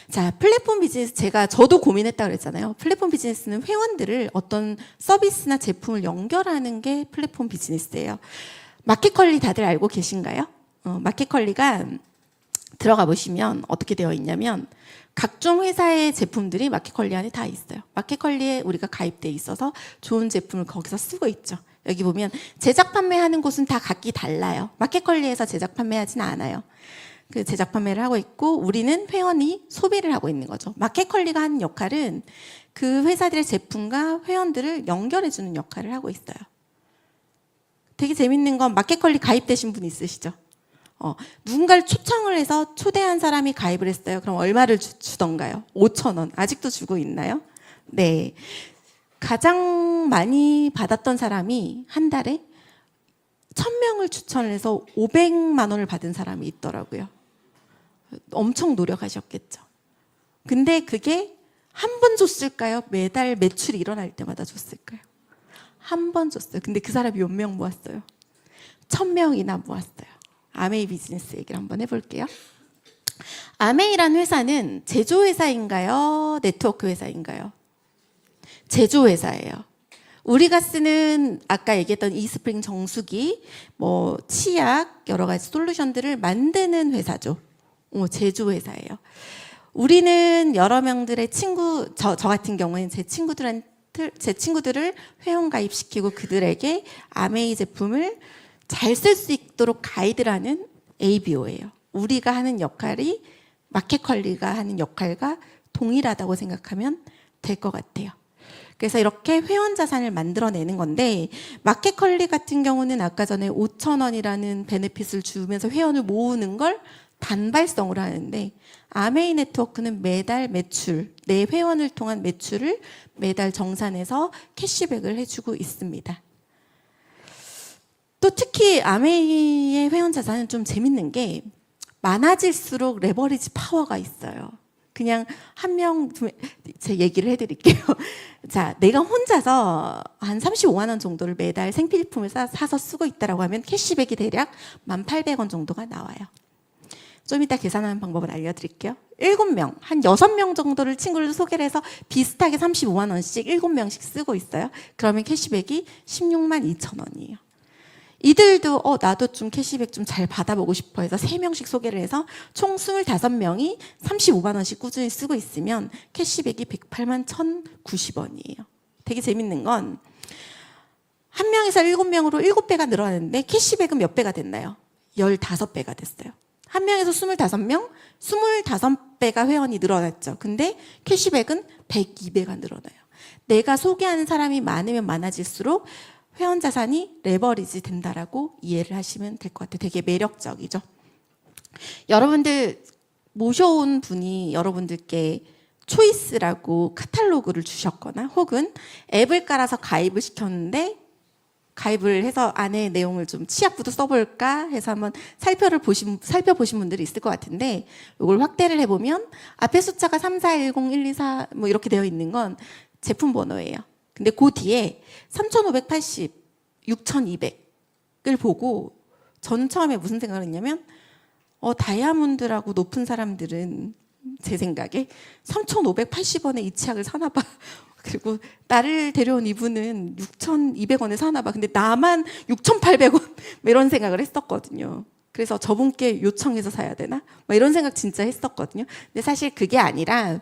자, 플랫폼 비즈니스, 저도 고민했다고 그랬잖아요. 플랫폼 비즈니스는 회원들을 어떤 서비스나 제품을 연결하는 게 플랫폼 비즈니스예요. 마켓컬리 다들 알고 계신가요? 마켓컬리가 들어가 보시면 어떻게 되어 있냐면, 각종 회사의 제품들이 마켓컬리 안에 다 있어요. 마켓컬리에 우리가 가입돼 있어서 좋은 제품을 거기서 쓰고 있죠. 여기 보면 제작 판매하는 곳은 다 각기 달라요. 마켓컬리에서 제작 판매하지는 않아요. 그 제작 판매를 하고 있고, 우리는 회원이 소비를 하고 있는 거죠. 마켓컬리가 하는 역할은 그 회사들의 제품과 회원들을 연결해주는 역할을 하고 있어요. 되게 재밌는 건, 마켓컬리 가입되신 분 있으시죠? 누군가를 초청을 해서 초대한 사람이 가입을 했어요. 그럼 얼마를 주던가요? 5,000원. 아직도 주고 있나요? 네. 가장 많이 받았던 사람이 한 달에 1,000명을 추천을 해서 500만 원을 받은 사람이 있더라고요. 엄청 노력하셨겠죠. 근데 그게 한 번 줬을까요? 매달 매출이 일어날 때마다 줬을까요? 한 번 줬어요. 근데 그 사람이 몇 명 모았어요? 1,000명이나 모았어요. 아메이 비즈니스 얘기를 한번 해볼게요. 아메이라는 회사는 제조회사인가요? 네트워크 회사인가요? 제조회사예요. 우리가 쓰는 아까 얘기했던 이스프링 정수기, 치약, 여러 가지 솔루션들을 만드는 회사죠. 제조회사예요. 우리는 여러 명들의 저 같은 경우에는 제 친구들을 회원 가입시키고 그들에게 아메이 제품을 잘 쓸 수 있도록 가이드라는 ABO예요. 우리가 하는 역할이 마켓컬리가 하는 역할과 동일하다고 생각하면 될 것 같아요. 그래서 이렇게 회원 자산을 만들어내는 건데, 마켓컬리 같은 경우는 아까 전에 5,000원이라는 베네핏을 주면서 회원을 모으는 걸 단발성으로 하는데, 아메이 네트워크는 매달 매출, 내 회원을 통한 매출을 매달 정산해서 캐시백을 해주고 있습니다. 또 특히 아메이의 회원 자산은 좀 재밌는 게 많아질수록 레버리지 파워가 있어요. 그냥 한 명, 제 얘기를 해드릴게요. 자, 내가 혼자서 한 35만 원 정도를 매달 생필품을 사서 쓰고 있다라고 하면 캐시백이 대략 1,800원 정도가 나와요. 좀 이따 계산하는 방법을 알려드릴게요. 7명, 한 6명 정도를 친구를 소개를 해서 비슷하게 35만 원씩 7명씩 쓰고 있어요. 그러면 캐시백이 16만 2천 원이에요. 이들도 나도 좀 캐시백 좀 잘 받아보고 싶어 해서 3명씩 소개를 해서 총 25명이 35만 원씩 꾸준히 쓰고 있으면 캐시백이 108만 1,090원이에요. 되게 재밌는 건 한 명에서 7명으로 7배가 늘어났는데 캐시백은 몇 배가 됐나요? 15배가 됐어요. 한 명에서 25명, 25배가 회원이 늘어났죠. 근데 캐시백은 102배가 늘어나요. 내가 소개하는 사람이 많으면 많아질수록 회원 자산이 레버리지 된다라고 이해를 하시면 될 것 같아요. 되게 매력적이죠. 여러분들 모셔온 분이 여러분들께 초이스라고 카탈로그를 주셨거나 혹은 앱을 깔아서 가입을 시켰는데 가입을 해서 안에 내용을 좀 치약부터 써볼까 해서 한번 살펴보신 분들이 있을 것 같은데 이걸 확대를 해보면 앞에 숫자가 3410124 뭐 이렇게 되어 있는 건 제품 번호예요. 근데 그 뒤에 3,580, 6,200을 보고 저는 처음에 무슨 생각을 했냐면 다이아몬드라고 높은 사람들은 제 생각에 3,580원에 이 치약을 사나 봐. 그리고 나를 데려온 이분은 6,200원에 사나 봐. 근데 나만 6,800원 이런 생각을 했었거든요. 그래서 저분께 요청해서 사야 되나? 이런 생각 진짜 했었거든요. 근데 사실 그게 아니라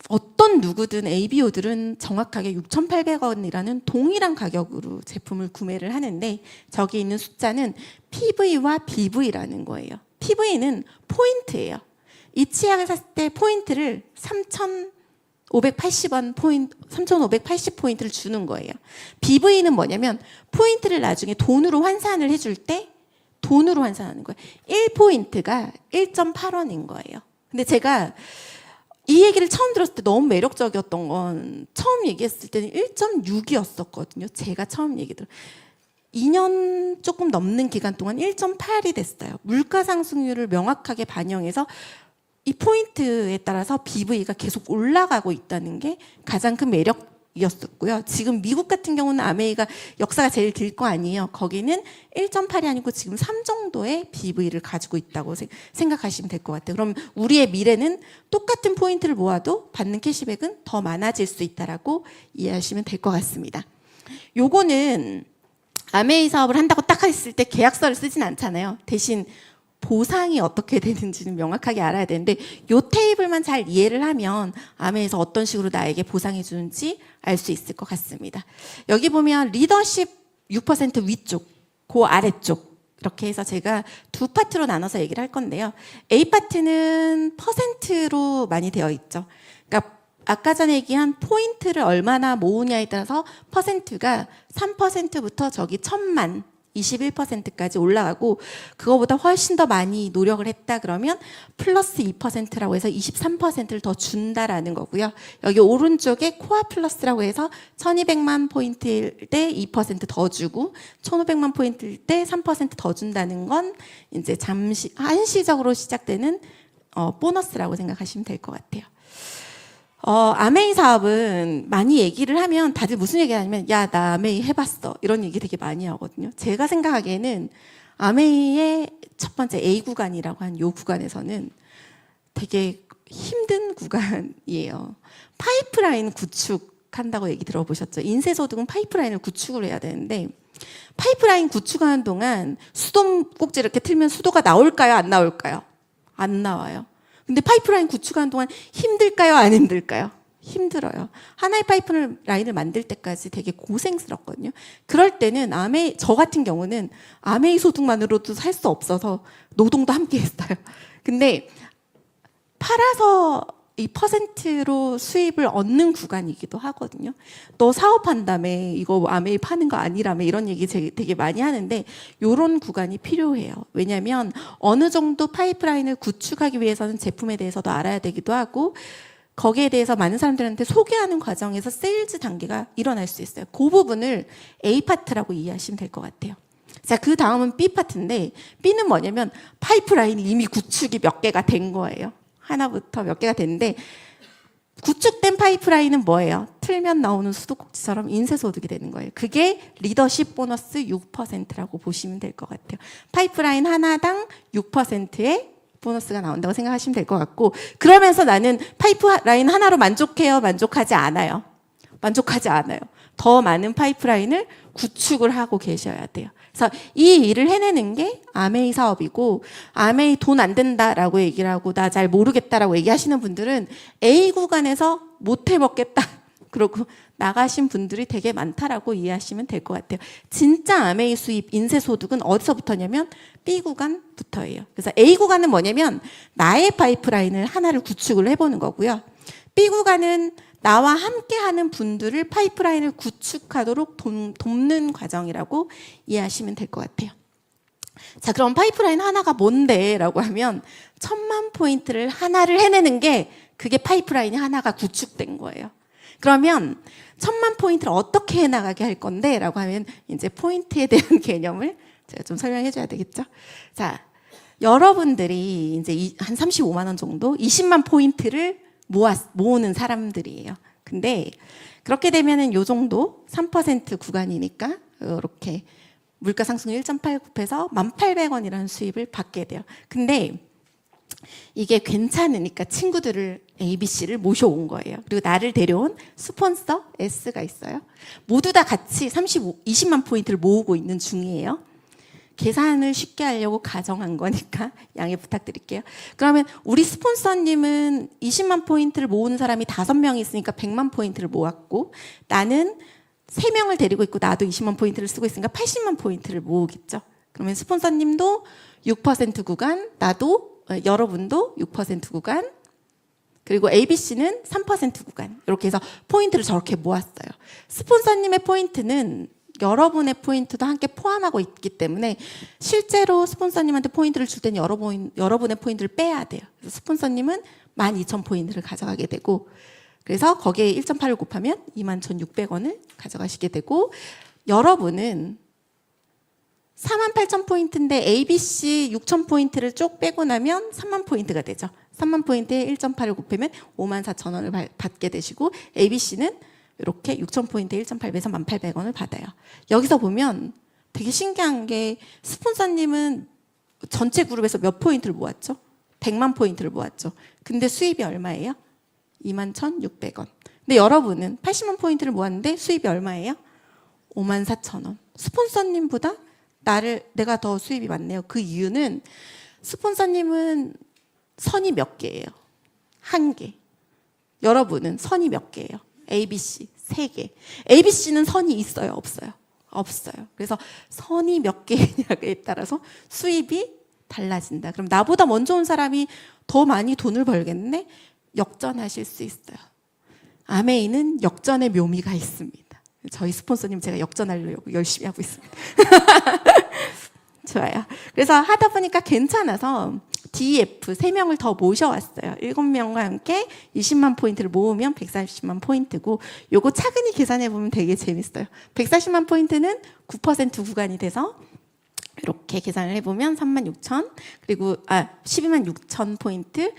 어떤 누구든 ABO들은 정확하게 6,800원이라는 동일한 가격으로 제품을 구매를 하는데 저기 있는 숫자는 PV와 BV라는 거예요. PV는 포인트예요. 이 치약을 샀을 때 포인트를 3,580 포인트를 주는 거예요. BV는 뭐냐면 포인트를 나중에 돈으로 환산을 해줄 때 돈으로 환산하는 거예요. 1포인트가 1.8원인 거예요. 근데 제가 이 얘기를 처음 들었을 때 너무 매력적이었던 건 처음 얘기했을 때는 1.6이었었거든요. 제가 처음 얘기 들어 2년 조금 넘는 기간 동안 1.8이 됐어요. 물가 상승률을 명확하게 반영해서 이 포인트에 따라서 BV가 계속 올라가고 있다는 게 가장 큰 매력이었었고요. 지금 미국 같은 경우는 아메이가 역사가 제일 길 거 아니에요. 거기는 1.8이 아니고 지금 3 정도의 BV를 가지고 있다고 생각하시면 될 것 같아요. 그럼 우리의 미래는 똑같은 포인트를 모아도 받는 캐시백은 더 많아질 수 있다라고 이해하시면 될 것 같습니다. 요거는 아메이 사업을 한다고 딱 했을 때 계약서를 쓰진 않잖아요. 대신 보상이 어떻게 되는지는 명확하게 알아야 되는데 이 테이블만 잘 이해를 하면 아메이에서 어떤 식으로 나에게 보상해 주는지 알 수 있을 것 같습니다. 여기 보면 리더십 6% 위쪽, 그 아래쪽 이렇게 해서 제가 두 파트로 나눠서 얘기를 할 건데요. A 파트는 퍼센트로 많이 되어 있죠. 그러니까 아까 전에 얘기한 포인트를 얼마나 모으냐에 따라서 퍼센트가 3%부터 저기 1,000만 21%까지 올라가고 그거보다 훨씬 더 많이 노력을 했다 그러면 플러스 2%라고 해서 23%를 더 준다라는 거고요. 여기 오른쪽에 코아 플러스라고 해서 1,200만 포인트일 때 2% 더 주고 1,500만 포인트일 때 3% 더 준다는 건 이제 잠시 한시적으로 시작되는 보너스라고 생각하시면 될 것 같아요. 아메이 사업은 많이 얘기를 하면 다들 무슨 얘기 하냐면 야, 나 아메이 해봤어 이런 얘기 되게 많이 하거든요. 제가 생각하기에는 아메이의 첫 번째 A 구간이라고 한 요 구간에서는 되게 힘든 구간이에요. 파이프라인 구축한다고 얘기 들어보셨죠? 인쇄소득은 파이프라인을 구축을 해야 되는데 파이프라인 구축하는 동안 수도 꼭지 이렇게 틀면 수도가 나올까요? 안 나올까요? 안 나와요. 근데 파이프라인 구축하는 동안 힘들까요? 안 힘들까요? 힘들어요. 하나의 파이프라인을 만들 때까지 되게 고생스럽거든요. 그럴 때는 저 같은 경우는 아메이 소득만으로도 살 수 없어서 노동도 함께 했어요. 근데 팔아서 이 퍼센트로 수입을 얻는 구간이기도 하거든요. 너 사업한다며 이거 아메이 파는 거 아니라며 이런 얘기 되게 많이 하는데 이런 구간이 필요해요. 왜냐하면 어느 정도 파이프라인을 구축하기 위해서는 제품에 대해서도 알아야 되기도 하고 거기에 대해서 많은 사람들한테 소개하는 과정에서 세일즈 단계가 일어날 수 있어요. 그 부분을 A 파트라고 이해하시면 될 것 같아요. 자, 그 다음은 B 파트인데 B는 뭐냐면 파이프라인이 이미 구축이 몇 개가 된 거예요. 하나부터 몇 개가 됐는데 구축된 파이프라인은 뭐예요? 틀면 나오는 수도꼭지처럼 인쇄소득이 되는 거예요. 그게 리더십 보너스 6%라고 보시면 될 것 같아요. 파이프라인 하나당 6%의 보너스가 나온다고 생각하시면 될 것 같고 그러면서 나는 파이프라인 하나로 만족해요? 만족하지 않아요? 만족하지 않아요. 더 많은 파이프라인을 구축을 하고 계셔야 돼요. 그래서 이 일을 해내는 게 아메이 사업이고 아메이 돈 안 된다라고 얘기를 하고 나 잘 모르겠다라고 얘기하시는 분들은 A 구간에서 못 해먹겠다 그러고 나가신 분들이 되게 많다라고 이해하시면 될 것 같아요. 진짜 아메이 수입 인쇄소득은 어디서부터냐면 B 구간부터예요. 그래서 A 구간은 뭐냐면 나의 파이프라인을 하나를 구축을 해보는 거고요. B 구간은 나와 함께하는 분들을 파이프라인을 구축하도록 돕는 과정이라고 이해하시면 될 것 같아요. 자, 그럼 파이프라인 하나가 뭔데? 라고 하면 1000만 포인트를 하나를 해내는 게 그게 파이프라인이 하나가 구축된 거예요. 그러면 1000만 포인트를 어떻게 해나가게 할 건데? 라고 하면 이제 포인트에 대한 개념을 제가 좀 설명해 줘야 되겠죠? 자, 여러분들이 이제 한 35만 원 정도 20만 포인트를 모으는 사람들이에요. 근데 그렇게 되면은 요 정도 3% 구간이니까 이렇게 물가 상승률 1.89%에서 1,800원이라는 수입을 받게 돼요. 근데 이게 괜찮으니까 친구들을 ABC를 모셔온 거예요. 그리고 나를 데려온 스폰서 S가 있어요. 모두 다 같이 20만 포인트를 모으고 있는 중이에요. 계산을 쉽게 하려고 가정한 거니까 양해 부탁드릴게요. 그러면 우리 스폰서님은 20만 포인트를 모으는 사람이 5명이 있으니까 100만 포인트를 모았고 나는 3명을 데리고 있고 나도 20만 포인트를 쓰고 있으니까 80만 포인트를 모으겠죠. 그러면 스폰서님도 6% 구간, 여러분도 6% 구간, 그리고 ABC는 3% 구간 이렇게 해서 포인트를 저렇게 모았어요. 스폰서님의 포인트는 여러분의 포인트도 함께 포함하고 있기 때문에 실제로 스폰서님한테 포인트를 줄 때는 여러분의 포인트를 빼야 돼요. 그래서 스폰서님은 12,000포인트를 가져가게 되고 그래서 거기에 1.8을 곱하면 21,600원을 가져가시게 되고 여러분은 48,000포인트인데 ABC 6,000포인트를 쭉 빼고 나면 3만 포인트가 되죠. 3만 포인트에 1.8을 곱하면 54,000원을 받게 되시고 ABC는 이렇게 6,000포인트에 1.8배에서 1,800원을 받아요. 여기서 보면 되게 신기한 게 스폰서님은 전체 그룹에서 몇 포인트를 모았죠? 100만 포인트를 모았죠. 근데 수입이 얼마예요? 21,600원. 근데 여러분은 80만 포인트를 모았는데 수입이 얼마예요? 54,000원. 스폰서님보다 내가 더 수입이 많네요. 그 이유는 스폰서님은 선이 몇 개예요? 1개. 여러분은 선이 몇 개예요? ABC 3개. ABC는 선이 있어요? 없어요? 없어요. 그래서 선이 몇 개냐에 따라서 수입이 달라진다. 그럼 나보다 먼저 온 사람이 더 많이 돈을 벌겠네? 역전하실 수 있어요. 아메이는 역전의 묘미가 있습니다. 저희 스폰서님 제가 역전하려고 열심히 하고 있습니다. 좋아요. 그래서 하다 보니까 괜찮아서 DF 3명을 더 모셔왔어요. 7명과 함께 20만 포인트를 모으면 140만 포인트고 요거 차근히 계산해보면 되게 재밌어요. 140만 포인트는 9% 구간이 돼서 이렇게 계산을 해보면 36,000 그리고 12만 6천 포인트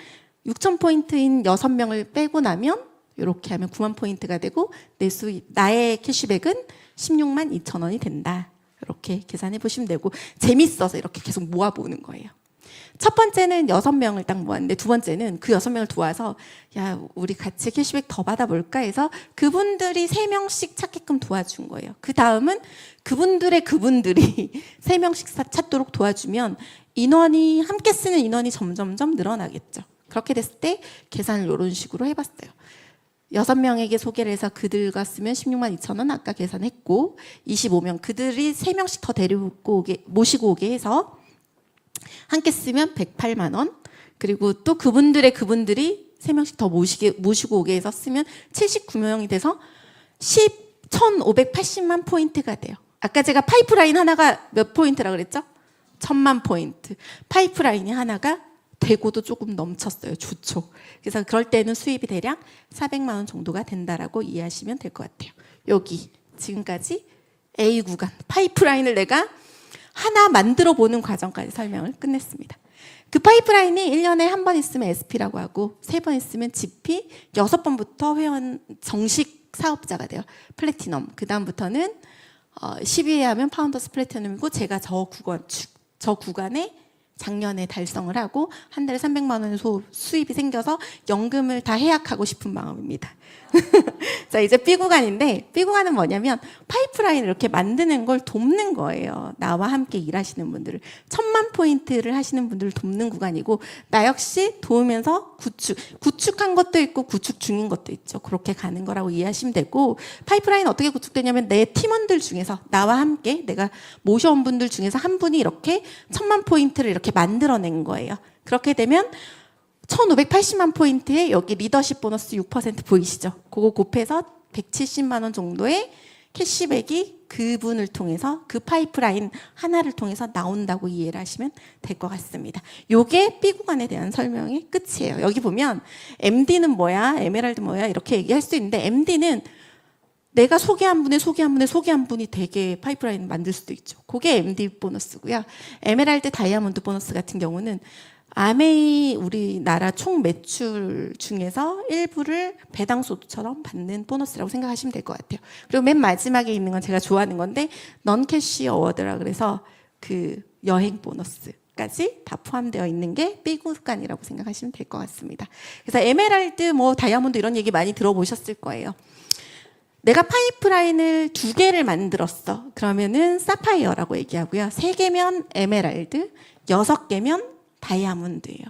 6천 포인트인 6명을 빼고 나면 이렇게 하면 9만 포인트가 되고 나의 캐시백은 16만 2천 원이 된다. 이렇게 계산해 보시면 되고 재밌어서 이렇게 계속 모아보는 거예요. 첫 번째는 6명을 딱 모았는데 두 번째는 그 6명을 도와서 야 우리 같이 캐시백 더 받아볼까 해서 그분들이 3명씩 찾게끔 도와준 거예요. 그 다음은 그분들이 3명씩 찾도록 도와주면 함께 쓰는 인원이 점점점 늘어나겠죠. 그렇게 됐을 때 계산을 이런 식으로 해봤어요. 6명에게 소개를 해서 그들과 쓰면 16만 2천 원 아까 계산했고 25명 그들이 3명씩 더 모시고 오게 해서 함께 쓰면 108만 원 그리고 또 그분들이 3명씩 더 모시고 오게 해서 쓰면 79명이 돼서 1,580만 포인트가 돼요. 아까 제가 파이프라인 하나가 몇 포인트라고 그랬죠? 1,000만 포인트. 파이프라인이 하나가 되고도 조금 넘쳤어요. 좋죠. 그래서 그럴 때는 수입이 대략 400만 원 정도가 된다라고 이해하시면 될 것 같아요. 여기 지금까지 A 구간 파이프라인을 내가 하나 만들어 보는 과정까지 설명을 끝냈습니다. 그 파이프라인이 1년에 한 번 있으면 SP라고 하고 3번 있으면 GP, 6번부터 회원 정식 사업자가 돼요. 플래티넘. 그 다음부터는 12회 하면 파운더스 플래티넘이고 제가 저 구간에 작년에 달성을 하고 한 달에 300만 원의 수입이 생겨서 연금을 다 해약하고 싶은 마음입니다. 자, 이제 B 구간인데 B 구간은 뭐냐면 파이프라인을 이렇게 만드는 걸 돕는 거예요. 나와 함께 일하시는 분들을 1,000만 포인트를 하시는 분들을 돕는 구간이고 나 역시 도우면서 구축한 것도 있고 구축 중인 것도 있죠. 그렇게 가는 거라고 이해하시면 되고 파이프라인 어떻게 구축되냐면 내 팀원들 중에서 나와 함께 내가 모셔온 분들 중에서 한 분이 이렇게 1,000만 포인트를 이렇게 만들어낸 거예요. 그렇게 되면 1,580만 포인트에 여기 리더십 보너스 6% 보이시죠? 그거 곱해서 170만 원 정도의 캐시백이 그분을 통해서 그 파이프라인 하나를 통해서 나온다고 이해를 하시면 될 것 같습니다. 요게 B 구간에 대한 설명이 끝이에요. 여기 보면 MD는 뭐야? 에메랄드 뭐야? 이렇게 얘기할 수 있는데 MD는 내가 소개한 분이 되게 파이프라인 만들 수도 있죠. 그게 MD 보너스고요. 에메랄드 다이아몬드 보너스 같은 경우는 아메이 우리나라 총 매출 중에서 일부를 배당소득처럼 받는 보너스라고 생각하시면 될 것 같아요. 그리고 맨 마지막에 있는 건 제가 좋아하는 건데 넌캐시 어워드라 그래서 그 여행 보너스까지 다 포함되어 있는 게 B 구간이라고 생각하시면 될 것 같습니다. 그래서 에메랄드 뭐 다이아몬드 이런 얘기 많이 들어보셨을 거예요. 내가 파이프라인을 2개를 만들었어. 그러면은 사파이어라고 얘기하고요. 3개면 에메랄드, 6개면 다이아몬드예요.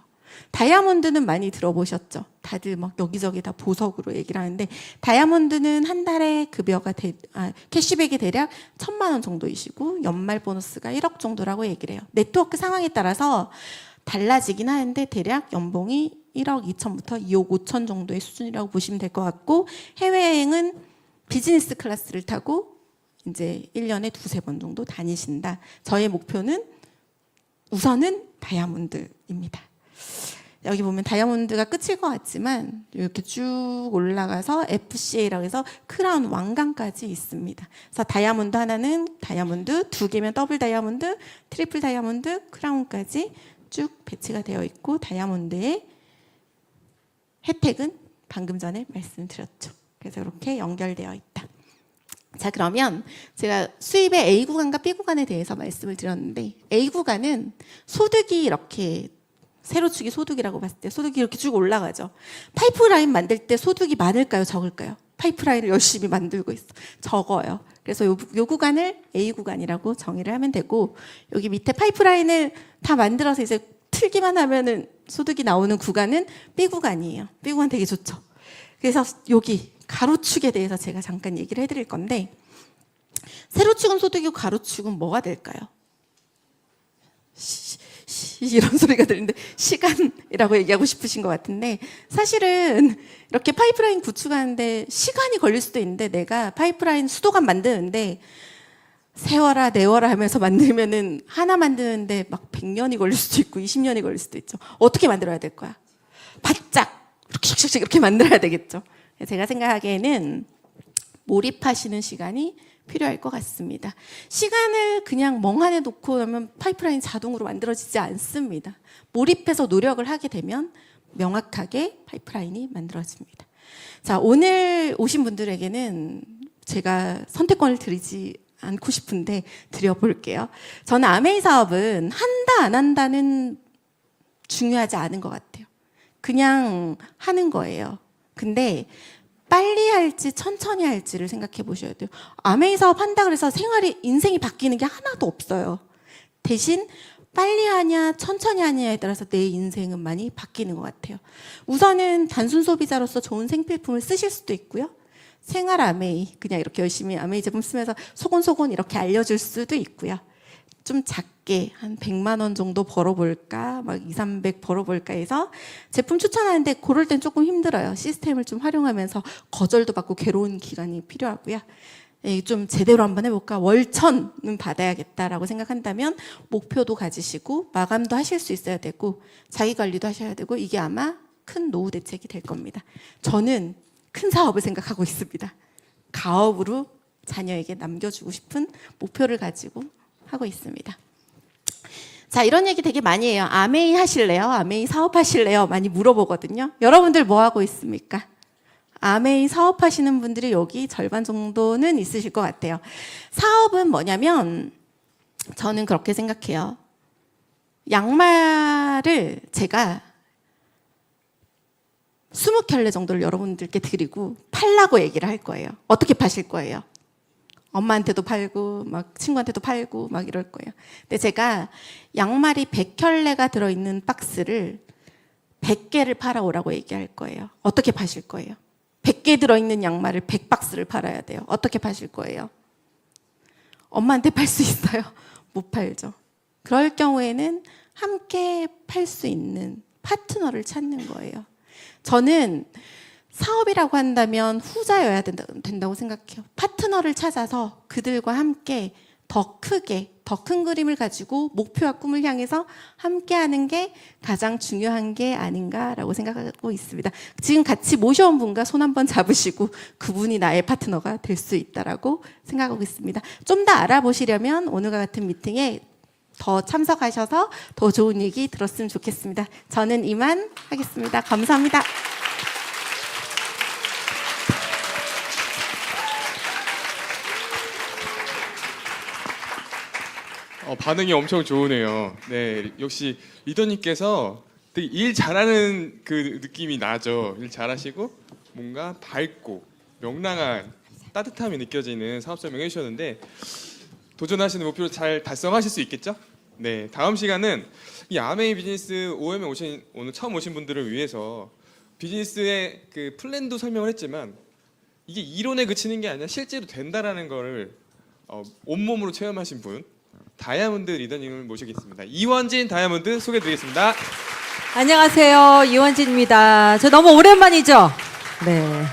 다이아몬드는 많이 들어보셨죠? 다들 막 여기저기 다 보석으로 얘기를 하는데 다이아몬드는 한 달에 급여가 캐시백이 대략 1,000만 원 정도이시고 연말 보너스가 1억 정도라고 얘기를 해요. 네트워크 상황에 따라서 달라지긴 하는데 대략 연봉이 1억 2천부터 2억 5천 정도의 수준이라고 보시면 될 것 같고 해외여행은 비즈니스 클래스를 타고 이제 1년에 2-3번 정도 다니신다. 저의 목표는 우선은 다이아몬드입니다. 여기 보면 다이아몬드가 끝일 것 같지만 이렇게 쭉 올라가서 FCA라고 해서 크라운 왕관까지 있습니다. 그래서 다이아몬드 하나는 다이아몬드, 2개면 더블 다이아몬드, 트리플 다이아몬드, 크라운까지 쭉 배치가 되어 있고 다이아몬드의 혜택은 방금 전에 말씀드렸죠. 그래서 이렇게 연결되어 있다. 자, 그러면 제가 수입의 A 구간과 B 구간에 대해서 말씀을 드렸는데 A 구간은 소득이 이렇게 세로축이 소득이라고 봤을 때 소득이 이렇게 쭉 올라가죠. 파이프라인 만들 때 소득이 많을까요? 적을까요? 파이프라인을 열심히 만들고 있어. 적어요. 그래서 요 구간을 A 구간이라고 정의를 하면 되고 여기 밑에 파이프라인을 다 만들어서 이제 틀기만 하면은 소득이 나오는 구간은 B 구간이에요. B 구간 되게 좋죠. 그래서 여기 가로축에 대해서 제가 잠깐 얘기를 해드릴 건데 세로축은 소득이고 가로축은 뭐가 될까요? 이런 소리가 들리는데 시간이라고 얘기하고 싶으신 것 같은데 사실은 이렇게 파이프라인 구축하는데 시간이 걸릴 수도 있는데 내가 파이프라인 수도관 만드는데 세워라 내워라 하면서 만들면은 하나 만드는데 막 100년이 걸릴 수도 있고 20년이 걸릴 수도 있죠. 어떻게 만들어야 될 거야? 바짝 이렇게 만들어야 되겠죠. 제가 생각하기에는 몰입하시는 시간이 필요할 것 같습니다. 시간을 그냥 멍하니 놓고 나면 파이프라인 자동으로 만들어지지 않습니다. 몰입해서 노력을 하게 되면 명확하게 파이프라인이 만들어집니다. 자, 오늘 오신 분들에게는 제가 선택권을 드리지 않고 싶은데 드려볼게요. 저는 아메이 사업은 한다 안 한다는 중요하지 않은 것 같아요. 그냥 하는 거예요. 근데 빨리 할지 천천히 할지를 생각해 보셔야 돼요. 아메이 사업 한다 그래서 인생이 바뀌는 게 하나도 없어요. 대신 빨리 하냐 천천히 하냐에 따라서 내 인생은 많이 바뀌는 것 같아요. 우선은 단순 소비자로서 좋은 생필품을 쓰실 수도 있고요. 생활 아메이 그냥 이렇게 열심히 아메이 제품 쓰면서 소곤소곤 이렇게 알려줄 수도 있고요. 좀 작게 한 100만 원 정도 벌어볼까 막 2, 300 벌어볼까 해서 제품 추천하는데 고를 땐 조금 힘들어요. 시스템을 좀 활용하면서 거절도 받고 괴로운 기간이 필요하고요. 좀 제대로 한번 해볼까? 월천은 받아야겠다라고 생각한다면 목표도 가지시고 마감도 하실 수 있어야 되고 자기 관리도 하셔야 되고 이게 아마 큰 노후 대책이 될 겁니다. 저는 큰 사업을 생각하고 있습니다. 가업으로 자녀에게 남겨주고 싶은 목표를 가지고 하고 있습니다. 자, 이런 얘기 되게 많이 해요. 아메이 하실래요? 아메이 사업하실래요? 많이 물어보거든요. 여러분들 뭐 하고 있습니까? 아메이 사업하시는 분들이 여기 절반 정도는 있으실 것 같아요. 사업은 뭐냐면 저는 그렇게 생각해요. 양말을 제가 20켤레 정도를 여러분들께 드리고 팔라고 얘기를 할 거예요. 어떻게 파실 거예요? 엄마한테도 팔고 막 친구한테도 팔고 막 이럴 거예요. 근데 제가 양말이 100켤레가 들어있는 박스를 100개를 팔아오라고 얘기할 거예요. 어떻게 파실 거예요? 100개 들어있는 양말을 100박스를 팔아야 돼요. 어떻게 파실 거예요? 엄마한테 팔 수 있어요? 못 팔죠. 그럴 경우에는 함께 팔 수 있는 파트너를 찾는 거예요. 저는 사업이라고 한다면 후자여야 된다고 생각해요. 파트너를 찾아서 그들과 함께 더 크게, 더 큰 그림을 가지고 목표와 꿈을 향해서 함께 하는 게 가장 중요한 게 아닌가라고 생각하고 있습니다. 지금 같이 모셔온 분과 손 한번 잡으시고 그분이 나의 파트너가 될 수 있다라고 생각하고 있습니다. 좀 더 알아보시려면 오늘과 같은 미팅에 더 참석하셔서 더 좋은 얘기 들었으면 좋겠습니다. 저는 이만 하겠습니다. 감사합니다. 반응이 엄청 좋으네요. 네, 역시 리더님께서 되게 일 잘하는 그 느낌이 나죠. 일 잘하시고 뭔가 밝고 명랑한 따뜻함이 느껴지는 사업 설명을 해주셨는데 도전하시는 목표를 잘 달성하실 수 있겠죠? 네, 다음 시간은 이 아메이 비즈니스 OM에 오신 오늘 처음 오신 분들을 위해서 비즈니스의 그 플랜도 설명을 했지만 이게 이론에 그치는 게 아니라 실제로 된다라는 거를 온몸으로 체험하신 분. 다이아몬드 리더님을 모시겠습니다. 이원진 다이아몬드 소개드리겠습니다. 안녕하세요. 이원진입니다. 저 너무 오랜만이죠? 네.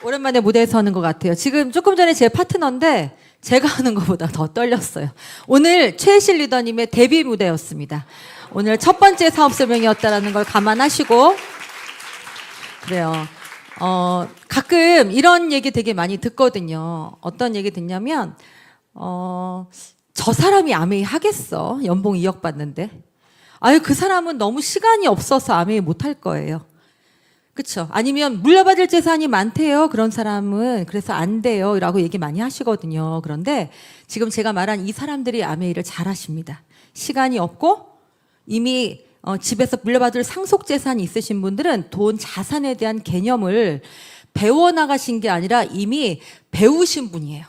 오랜만에 무대에 서는 것 같아요. 지금 조금 전에 제 파트너인데 제가 하는 것보다 더 떨렸어요. 오늘 최실 리더님의 데뷔 무대였습니다. 오늘 첫 번째 사업 설명이었다라는 걸 감안하시고 그래요. 가끔 이런 얘기 되게 많이 듣거든요. 어떤 얘기 듣냐면 저 사람이 아메이 하겠어? 연봉 2억 받는데. 아유, 그 사람은 너무 시간이 없어서 아메이 못 할 거예요. 그쵸? 아니면 물려받을 재산이 많대요. 그런 사람은. 그래서 안 돼요. 라고 얘기 많이 하시거든요. 그런데 지금 제가 말한 이 사람들이 아메이를 잘 하십니다. 시간이 없고 이미 집에서 물려받을 상속 재산이 있으신 분들은 돈 자산에 대한 개념을 배워나가신 게 아니라 이미 배우신 분이에요.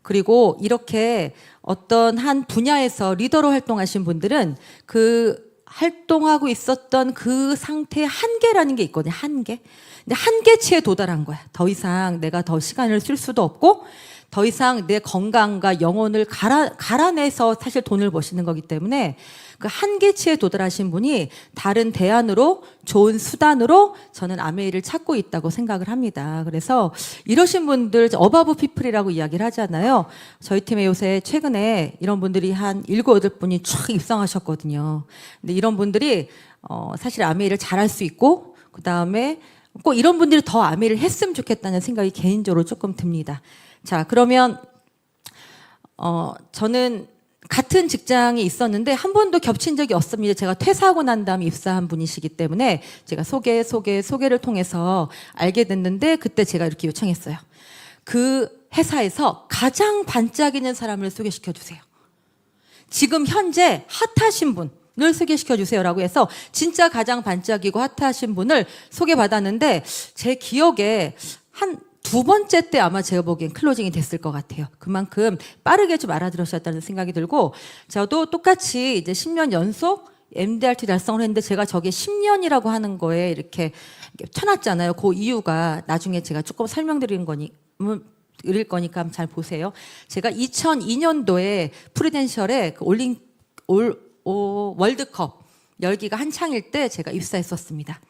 그리고 이렇게 어떤 한 분야에서 리더로 활동하신 분들은 그 활동하고 있었던 그 상태의 한계라는 게 있거든요. 한계. 근데 한계치에 도달한 거야. 더 이상 내가 더 시간을 쓸 수도 없고 더 이상 내 건강과 영혼을 갈아내서 사실 돈을 버시는 거기 때문에 그 한계치에 도달하신 분이 다른 대안으로 좋은 수단으로 저는 아메이를 찾고 있다고 생각을 합니다. 그래서 이러신 분들 어바브 피플이라고 이야기를 하잖아요. 저희 팀에 요새 최근에 이런 분들이 한 7, 8분이 쫙 입성하셨거든요. 근데 이런 분들이 사실 아메이를 잘할 수 있고 그다음에 꼭 이런 분들이 더 아메이를 했으면 좋겠다는 생각이 개인적으로 조금 듭니다. 자, 그러면 저는 같은 직장에 있었는데 한 번도 겹친 적이 없습니다. 제가 퇴사하고 난 다음에 입사한 분이시기 때문에 제가 소개를 통해서 알게 됐는데 그때 제가 이렇게 요청했어요. 그 회사에서 가장 반짝이는 사람을 소개시켜 주세요. 지금 현재 핫하신 분을 소개시켜 주세요라고 해서 진짜 가장 반짝이고 핫하신 분을 소개받았는데 제 기억에 한 두 번째 때 아마 제가 보기엔 클로징이 됐을 것 같아요. 그만큼 빠르게 좀 알아들으셨다는 생각이 들고, 저도 똑같이 이제 10년 연속 MDRT 달성을 했는데 제가 저게 10년이라고 하는 거에 이렇게 쳐놨잖아요. 그 이유가 나중에 제가 조금 설명드리는 드릴 거니까 한번 잘 보세요. 제가 2002년도에 프루덴셜에 그 월드컵 열기가 한창일 때 제가 입사했었습니다.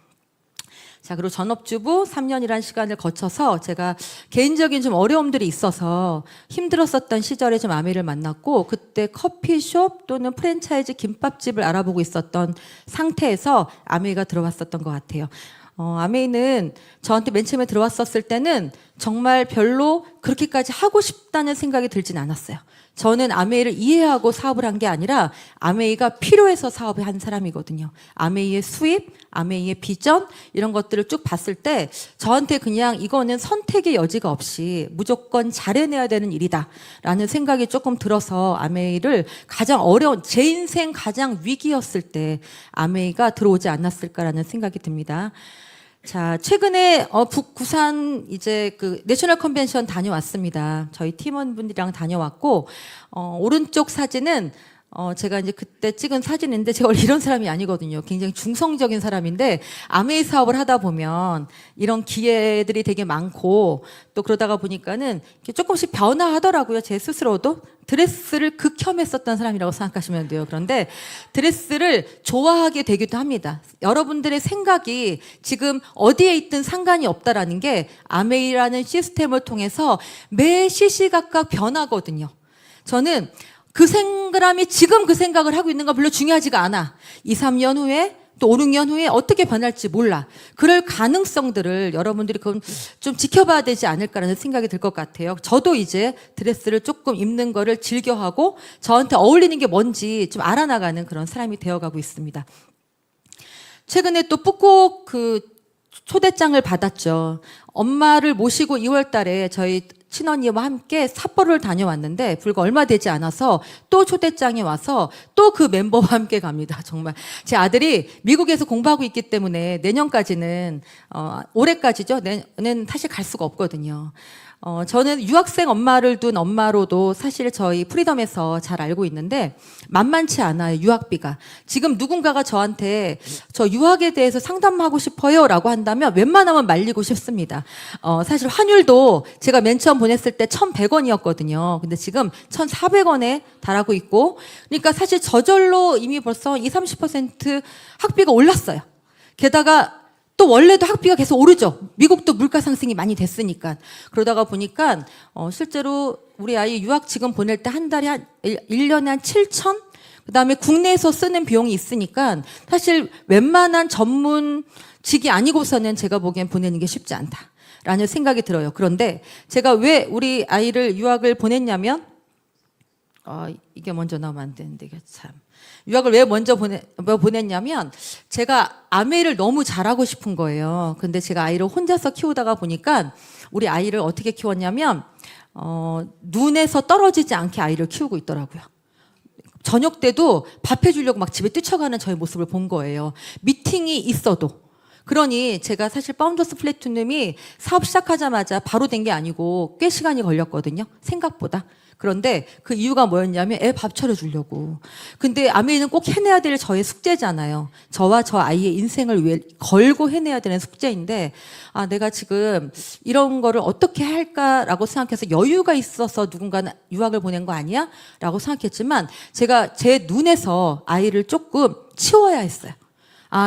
자, 그리고 전업주부 3년이라는 시간을 거쳐서 제가 개인적인 좀 어려움들이 있어서 힘들었었던 시절에 좀 아메이를 만났고, 그때 커피숍 또는 프랜차이즈 김밥집을 알아보고 있었던 상태에서 아메이가 들어왔었던 것 같아요. 아메이는 저한테 맨 처음에 들어왔었을 때는 정말 별로 그렇게까지 하고 싶다는 생각이 들진 않았어요. 저는 아메이를 이해하고 사업을 한 게 아니라 아메이가 필요해서 사업을 한 사람이거든요. 아메이의 수입, 아메이의 비전 이런 것들을 쭉 봤을 때 저한테 그냥 이거는 선택의 여지가 없이 무조건 잘해내야 되는 일이다 라는 생각이 조금 들어서 아메이를 가장 어려운, 제 인생 가장 위기였을 때 아메이가 들어오지 않았을까라는 생각이 듭니다. 자, 최근에 부산 이제 그 내셔널 컨벤션 다녀왔습니다. 저희 팀원분들이랑 다녀왔고, 오른쪽 사진은 제가 이제 그때 찍은 사진인데, 제가 원래 이런 사람이 아니거든요. 굉장히 중성적인 사람인데, 아메이 사업을 하다 보면 이런 기회들이 되게 많고, 또 그러다가 보니까는 조금씩 변화하더라고요. 제 스스로도. 드레스를 극혐했었던 사람이라고 생각하시면 돼요. 그런데 드레스를 좋아하게 되기도 합니다. 여러분들의 생각이 지금 어디에 있든 상관이 없다라는 게 아메이라는 시스템을 통해서 매 시시각각 변하거든요. 저는 그 사람이 지금 그 생각을 하고 있는 건 별로 중요하지가 않아. 2, 3년 후에 또 5, 6년 후에 어떻게 변할지 몰라. 그럴 가능성들을 여러분들이 그건 좀 지켜봐야 되지 않을까라는 생각이 들 것 같아요. 저도 이제 드레스를 조금 입는 거를 즐겨하고 저한테 어울리는 게 뭔지 좀 알아나가는 그런 사람이 되어가고 있습니다. 최근에 또 북곡 그 초대장을 받았죠. 엄마를 모시고 2월 달에 저희 친언니와 함께 삿포로를 다녀왔는데 불과 얼마 되지 않아서 또 초대장이 와서 또 그 멤버와 함께 갑니다. 정말 제 아들이 미국에서 공부하고 있기 때문에 내년까지는 올해까지죠. 내년 사실 갈 수가 없거든요. 저는 유학생 엄마를 둔 엄마로도 사실 저희 프리덤에서 잘 알고 있는데 만만치 않아요. 유학비가. 지금 누군가가 저한테 저 유학에 대해서 상담하고 싶어요 라고 한다면 웬만하면 말리고 싶습니다. 사실 환율도 제가 맨 처음 보냈을 때 1,100원이었거든요. 근데 지금 1,400원에 달하고 있고, 그러니까 사실 저절로 이미 벌써 20, 30% 학비가 올랐어요. 게다가 또 원래도 학비가 계속 오르죠. 미국도 물가 상승이 많이 됐으니까. 그러다가 보니까 실제로 우리 아이 유학 지금 보낼 때 한 달에 한 1년에 한 7천? 그다음에 국내에서 쓰는 비용이 있으니까 사실 웬만한 전문직이 아니고서는 제가 보기엔 보내는 게 쉽지 않다라는 생각이 들어요. 그런데 제가 왜 우리 아이를 유학을 보냈냐면 이게 먼저 나오면 안 되는데 이게 참. 유학을 왜 먼저 보냈냐면 제가 아메이를 너무 잘하고 싶은 거예요. 근데 제가 아이를 혼자서 키우다가 보니까 우리 아이를 어떻게 키웠냐면 눈에서 떨어지지 않게 아이를 키우고 있더라고요. 저녁 때도 밥 해주려고 막 집에 뛰쳐가는 저의 모습을 본 거예요. 미팅이 있어도. 그러니 제가 사실 파운더스 플래티넘이 사업 시작하자마자 바로 된 게 아니고 꽤 시간이 걸렸거든요. 생각보다. 그런데 그 이유가 뭐였냐면 애 밥 차려주려고. 근데 아메이는 꼭 해내야 될 저의 숙제잖아요. 저와 저 아이의 인생을 위해 걸고 해내야 되는 숙제인데 내가 지금 이런 거를 어떻게 할까라고 생각해서 여유가 있어서 누군가는 유학을 보낸 거 아니야? 라고 생각했지만 제가 제 눈에서 아이를 조금 치워야 했어요.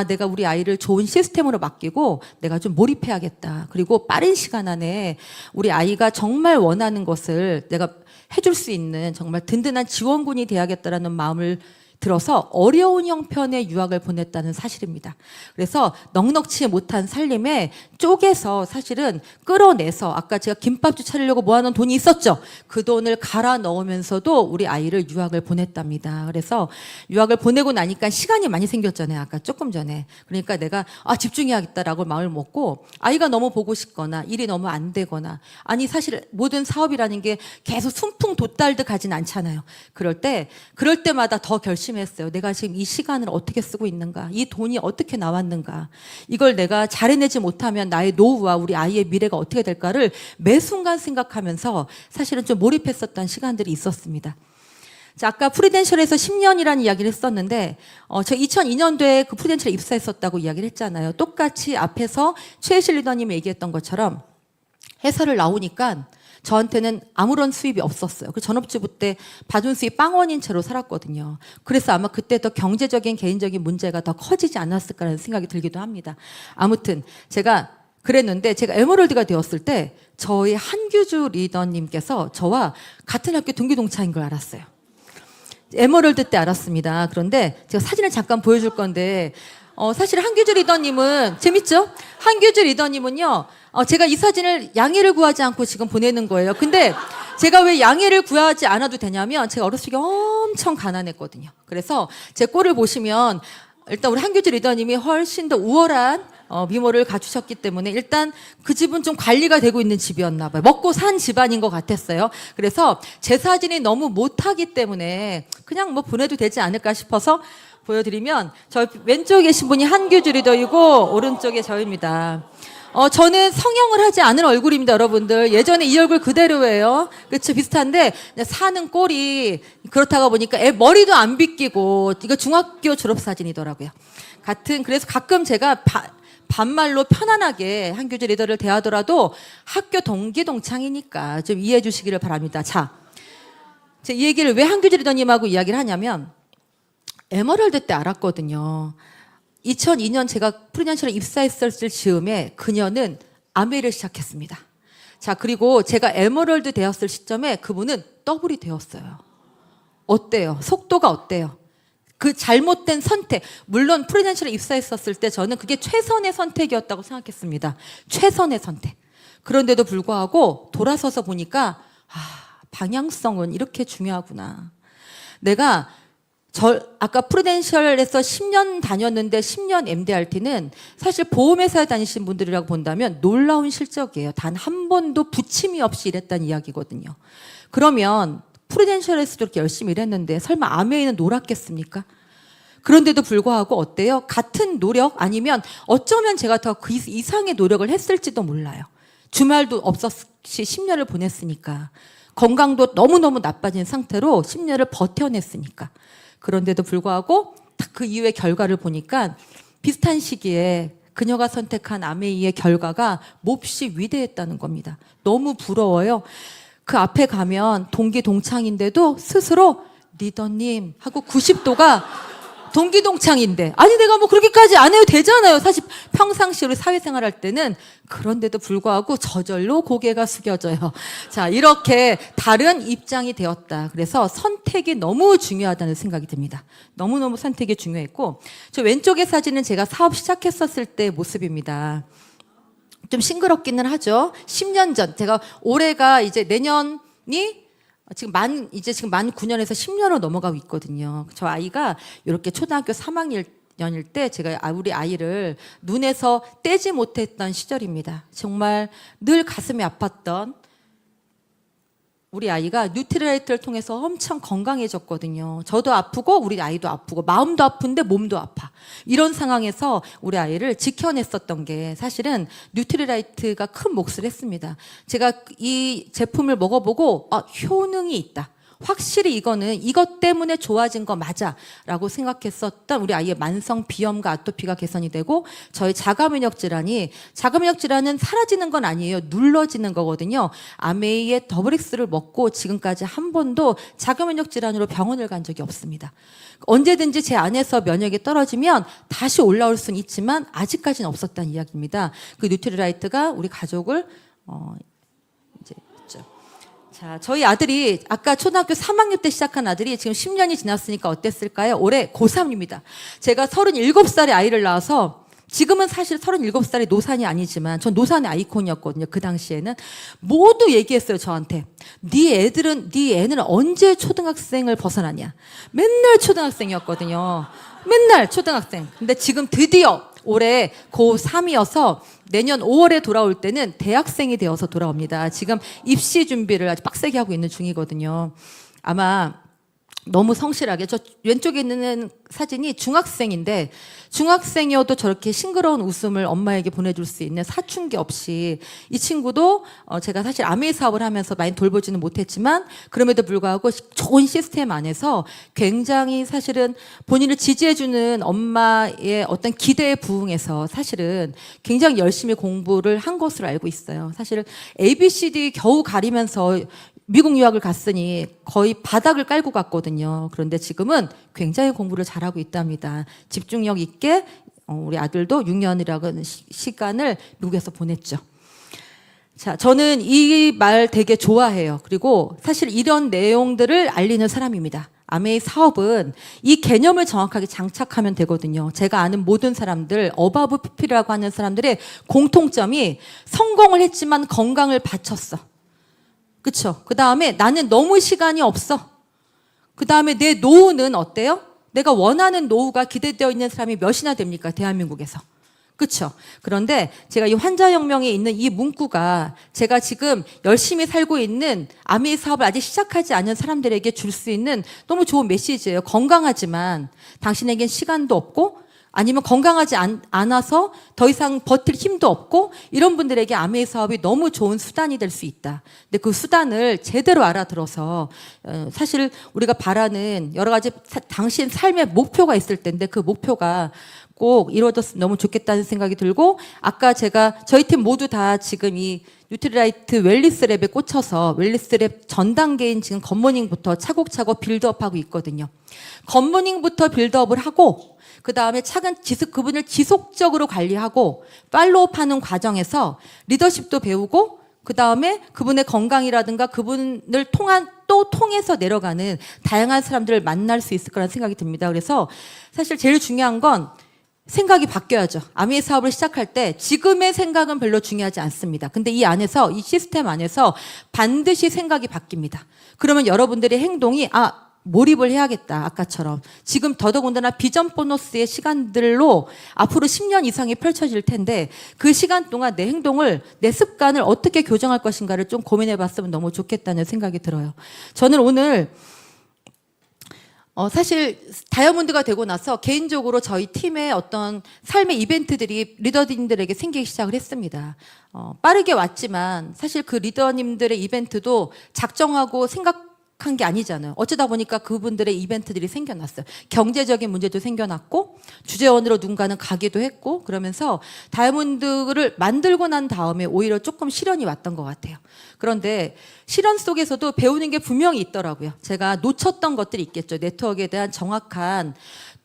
내가 우리 아이를 좋은 시스템으로 맡기고 내가 좀 몰입해야겠다. 그리고 빠른 시간 안에 우리 아이가 정말 원하는 것을 내가 해줄 수 있는 정말 든든한 지원군이 돼야겠다라는 마음을 들어서 어려운 형편의 유학을 보냈다는 사실입니다. 그래서 넉넉치 못한 살림에 쪼개서 사실은 끌어내서 아까 제가 김밥집 차리려고 모아놓은 돈이 있었죠. 그 돈을 갈아 넣으면서도 우리 아이를 유학을 보냈답니다. 그래서 유학을 보내고 나니까 시간이 많이 생겼잖아요. 아까 조금 전에. 그러니까 내가 집중해야겠다라고 마음을 먹고 아이가 너무 보고 싶거나 일이 너무 안 되거나 아니 사실 모든 사업이라는 게 계속 순풍 돋달듯 가진 않잖아요. 그럴 때마다 더 결심 결심했어요. 내가 지금 이 시간을 어떻게 쓰고 있는가? 이 돈이 어떻게 나왔는가? 이걸 내가 잘 해내지 못하면 나의 노후와 우리 아이의 미래가 어떻게 될까를 매 순간 생각하면서 사실은 좀 몰입했었던 시간들이 있었습니다. 자, 아까 프리덴셜에서 10년이라는 이야기를 했었는데, 저 2002년도에 그 프리덴셜에 입사했었다고 이야기를 했잖아요. 똑같이 앞에서 최혜실 리더님이 얘기했던 것처럼 회사를 나오니까 저한테는 아무런 수입이 없었어요. 그 전업주부 때 받은 수입 빵원인 채로 살았거든요. 그래서 아마 그때 더 경제적인 개인적인 문제가 더 커지지 않았을까라는 생각이 들기도 합니다. 아무튼 제가 그랬는데 제가 에메랄드가 되었을 때 저희 한규주 리더님께서 저와 같은 학교 동기동창인 걸 알았어요. 에메랄드 때 알았습니다. 그런데 제가 사진을 잠깐 보여줄 건데 사실 한규주 리더님은 재밌죠? 한규주 리더님은요. 제가 이 사진을 양해를 구하지 않고 지금 보내는 거예요. 근데 제가 왜 양해를 구하지 않아도 되냐면 제가 어렸을 때 엄청 가난했거든요. 그래서 제 꼴을 보시면 일단 우리 한규주 리더님이 훨씬 더 우월한 미모를 갖추셨기 때문에 일단 그 집은 좀 관리가 되고 있는 집이었나 봐요. 먹고 산 집안인 것 같았어요. 그래서 제 사진이 너무 못하기 때문에 그냥 뭐 보내도 되지 않을까 싶어서 보여드리면 저 왼쪽에 계신 분이 한규주 리더이고 오른쪽에 저입니다. 저는 성형을 하지 않은 얼굴입니다, 여러분들. 예전에 이 얼굴 그대로예요. 그렇죠? 비슷한데 사는 꼴이 그렇다가 보니까 애 머리도 안 빗기고 이거 중학교 졸업 사진이더라고요. 그래서 가끔 제가 반말로 편안하게 한규주 리더를 대하더라도 학교 동기 동창이니까 좀 이해해 주시기를 바랍니다. 자, 이 얘기를 왜 한규주 리더님하고 이야기를 하냐면 에메랄드 때 알았거든요. 2002년 제가 프리랜서로 입사했었을 즈음에 그녀는 아메를 시작했습니다. 자, 그리고 제가 에메랄드 되었을 시점에 그분은 더블이 되었어요. 어때요? 속도가 어때요? 그 잘못된 선택. 물론 프리랜서로 입사했었을 때 저는 그게 최선의 선택이었다고 생각했습니다. 최선의 선택. 그런데도 불구하고 돌아서서 보니까 방향성은 이렇게 중요하구나. 내가 아까 프루덴셜에서 10년 다녔는데 10년 MDRT는 사실 보험회사에 다니신 분들이라고 본다면 놀라운 실적이에요. 단 한 번도 부침이 없이 일했다는 이야기거든요. 그러면 프루덴셜에서도 이렇게 열심히 일했는데 설마 아메이는 놀았겠습니까? 그런데도 불구하고 어때요? 같은 노력 아니면 어쩌면 제가 더 그 이상의 노력을 했을지도 몰라요. 주말도 없었이 10년을 보냈으니까. 건강도 너무너무 나빠진 상태로 10년을 버텨냈으니까. 그런데도 불구하고 딱 그 이후의 결과를 보니까 비슷한 시기에 그녀가 선택한 아메이의 결과가 몹시 위대했다는 겁니다. 너무 부러워요. 그 앞에 가면 동기 동창인데도 스스로 리더님 하고 90도가 동기 동창인데 아니 내가 뭐 그렇게까지 안 해도 되잖아요. 사실 평상시 우리 사회생활 할 때는 그런데도 불구하고 저절로 고개가 숙여져요. 자, 이렇게 다른 입장이 되었다. 그래서 선택이 너무 중요하다는 생각이 듭니다. 너무너무 선택이 중요했고 저 왼쪽의 사진은 제가 사업 시작했었을 때 모습입니다. 좀 싱그럽기는 하죠. 10년 전 제가 올해가 이제 내년이 지금 만 9년에서 10년으로 넘어가고 있거든요. 저 아이가 이렇게 초등학교 3학년일 때 제가 우리 아이를 눈에서 떼지 못했던 시절입니다. 정말 늘 가슴이 아팠던 우리 아이가 뉴트리라이트를 통해서 엄청 건강해졌거든요. 저도 아프고 우리 아이도 아프고 마음도 아픈데 몸도 아파. 이런 상황에서 우리 아이를 지켜냈었던 게 사실은 뉴트리라이트가 큰 몫을 했습니다. 제가 이 제품을 먹어보고 효능이 있다. 확실히 이거는 이것 때문에 좋아진 거 맞아 라고 생각했었던 우리 아이의 만성 비염과 아토피가 개선이 되고 저희 자가면역 질환은 사라지는 건 아니에요. 눌러지는 거거든요. 아메이의 더블엑스를 먹고 지금까지 한 번도 자가면역 질환으로 병원을 간 적이 없습니다. 언제든지 제 안에서 면역이 떨어지면 다시 올라올 수는 있지만 아직까지는 없었다는 이야기입니다. 그 뉴트리라이트가 우리 가족을 자, 저희 아들이 아까 초등학교 3학년 때 시작한 아들이 지금 10년이 지났으니까 어땠을까요? 올해 고3입니다. 제가 37살의 아이를 낳아서 지금은 사실 37살이 노산이 아니지만 전 노산의 아이콘이었거든요. 그 당시에는 모두 얘기했어요. 저한테. 네 애는 언제 초등학생을 벗어나냐. 맨날 초등학생이었거든요. 맨날 초등학생. 근데 지금 드디어 올해 고3이어서 내년 5월에 돌아올 때는 대학생이 되어서 돌아옵니다. 지금 입시 준비를 아주 빡세게 하고 있는 중이거든요. 아마 너무 성실하게 저 왼쪽에 있는 사진이 중학생인데 중학생이어도 저렇게 싱그러운 웃음을 엄마에게 보내줄 수 있는 사춘기 없이 이 친구도 제가 사실 아메이 사업을 하면서 많이 돌보지는 못했지만 그럼에도 불구하고 좋은 시스템 안에서 굉장히 사실은 본인을 지지해주는 엄마의 어떤 기대에 부응해서 사실은 굉장히 열심히 공부를 한 것으로 알고 있어요. 사실은 ABCD 겨우 가리면서 미국 유학을 갔으니 거의 바닥을 깔고 갔거든요. 그런데 지금은 굉장히 공부를 잘하고 있답니다. 집중력 있게 우리 아들도 6년이라는 시간을 미국에서 보냈죠. 자, 저는 이 말 되게 좋아해요. 그리고 사실 이런 내용들을 알리는 사람입니다. 아메이 사업은 이 개념을 정확하게 장착하면 되거든요. 제가 아는 모든 사람들, 어바브 피피라고 하는 사람들의 공통점이 성공을 했지만 건강을 바쳤어. 그쵸? 그 다음에 나는 너무 시간이 없어. 그 다음에 내 노후는 어때요? 내가 원하는 노후가 기대되어 있는 사람이 몇이나 됩니까? 대한민국에서. 그쵸? 그런데 제가 이 환자혁명에 있는 이 문구가 제가 지금 열심히 살고 있는 아메이 사업을 아직 시작하지 않은 사람들에게 줄 수 있는 너무 좋은 메시지예요. 건강하지만 당신에겐 시간도 없고 아니면 건강하지 않아서 더 이상 버틸 힘도 없고 이런 분들에게 아메이 사업이 너무 좋은 수단이 될 수 있다. 근데 그 수단을 제대로 알아들어서 사실 우리가 바라는 여러 가지 당신 삶의 목표가 있을 텐데 그 목표가 꼭 이루어졌으면 너무 좋겠다는 생각이 들고 아까 제가 저희 팀 모두 다 지금 이 뉴트리라이트 웰리스 랩에 꽂혀서 웰리스 랩 전 단계인 지금 굿모닝부터 차곡차곡 빌드업하고 있거든요. 굿모닝부터 빌드업을 하고 그 다음에 그분을 지속적으로 관리하고 팔로우하는 과정에서 리더십도 배우고 그 다음에 그분의 건강이라든가 그분을 통해서 내려가는 다양한 사람들을 만날 수 있을 거라는 생각이 듭니다. 그래서 사실 제일 중요한 건 생각이 바뀌어야죠. 아메이 사업을 시작할 때 지금의 생각은 별로 중요하지 않습니다. 근데 이 안에서 이 시스템 안에서 반드시 생각이 바뀝니다. 그러면 여러분들의 행동이 몰입을 해야겠다. 아까처럼. 지금 더더군다나 비전 보너스의 시간들로 앞으로 10년 이상이 펼쳐질 텐데 그 시간 동안 내 행동을, 내 습관을 어떻게 교정할 것인가를 좀 고민해 봤으면 너무 좋겠다는 생각이 들어요. 저는 오늘 사실 다이아몬드가 되고 나서 개인적으로 저희 팀의 어떤 삶의 이벤트들이 리더님들에게 생기기 시작을 했습니다. 빠르게 왔지만 사실 그 리더님들의 이벤트도 작정하고 생각한 게 아니잖아요. 어쩌다 보니까 그분들의 이벤트들이 생겨났어요. 경제적인 문제도 생겨났고 주재원으로 누군가는 가기도 했고 그러면서 다이아몬드를 만들고 난 다음에 오히려 조금 시련이 왔던 것 같아요. 그런데 시련 속에서도 배우는 게 분명히 있더라고요. 제가 놓쳤던 것들이 있겠죠. 네트워크에 대한 정확한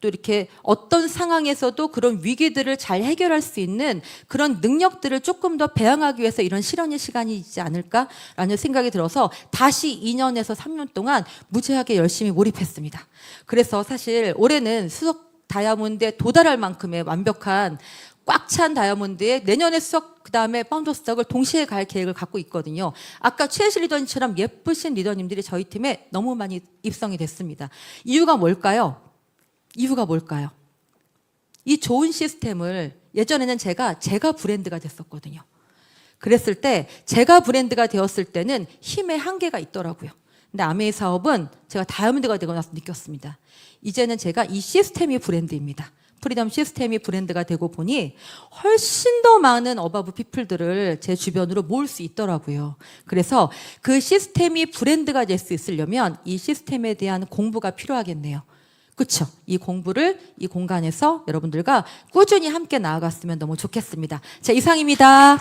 또 이렇게 어떤 상황에서도 그런 위기들을 잘 해결할 수 있는 그런 능력들을 조금 더 배양하기 위해서 이런 실현의 시간이 있지 않을까라는 생각이 들어서 다시 2년에서 3년 동안 무지하게 열심히 몰입했습니다. 그래서 사실 올해는 수석 다이아몬드에 도달할 만큼의 완벽한 꽉 찬 다이아몬드에 내년에 수석 그다음에 파운더 수석을 동시에 갈 계획을 갖고 있거든요. 아까 최혜실 리더님처럼 예쁘신 리더님들이 저희 팀에 너무 많이 입성이 됐습니다. 이유가 뭘까요? 이 좋은 시스템을 예전에는 제가 브랜드가 됐었거든요. 그랬을 때 제가 브랜드가 되었을 때는 힘의 한계가 있더라고요. 근데 아메이 사업은 제가 다이아몬드가 되고 나서 느꼈습니다. 이제는 제가 이 시스템이 브랜드입니다. 프리덤 시스템이 브랜드가 되고 보니 훨씬 더 많은 어바브 피플들을 제 주변으로 모을 수 있더라고요. 그래서 그 시스템이 브랜드가 될 수 있으려면 이 시스템에 대한 공부가 필요하겠네요. 그렇죠? 이 공부를 이 공간에서 여러분들과 꾸준히 함께 나아갔으면 너무 좋겠습니다. 자, 이상입니다.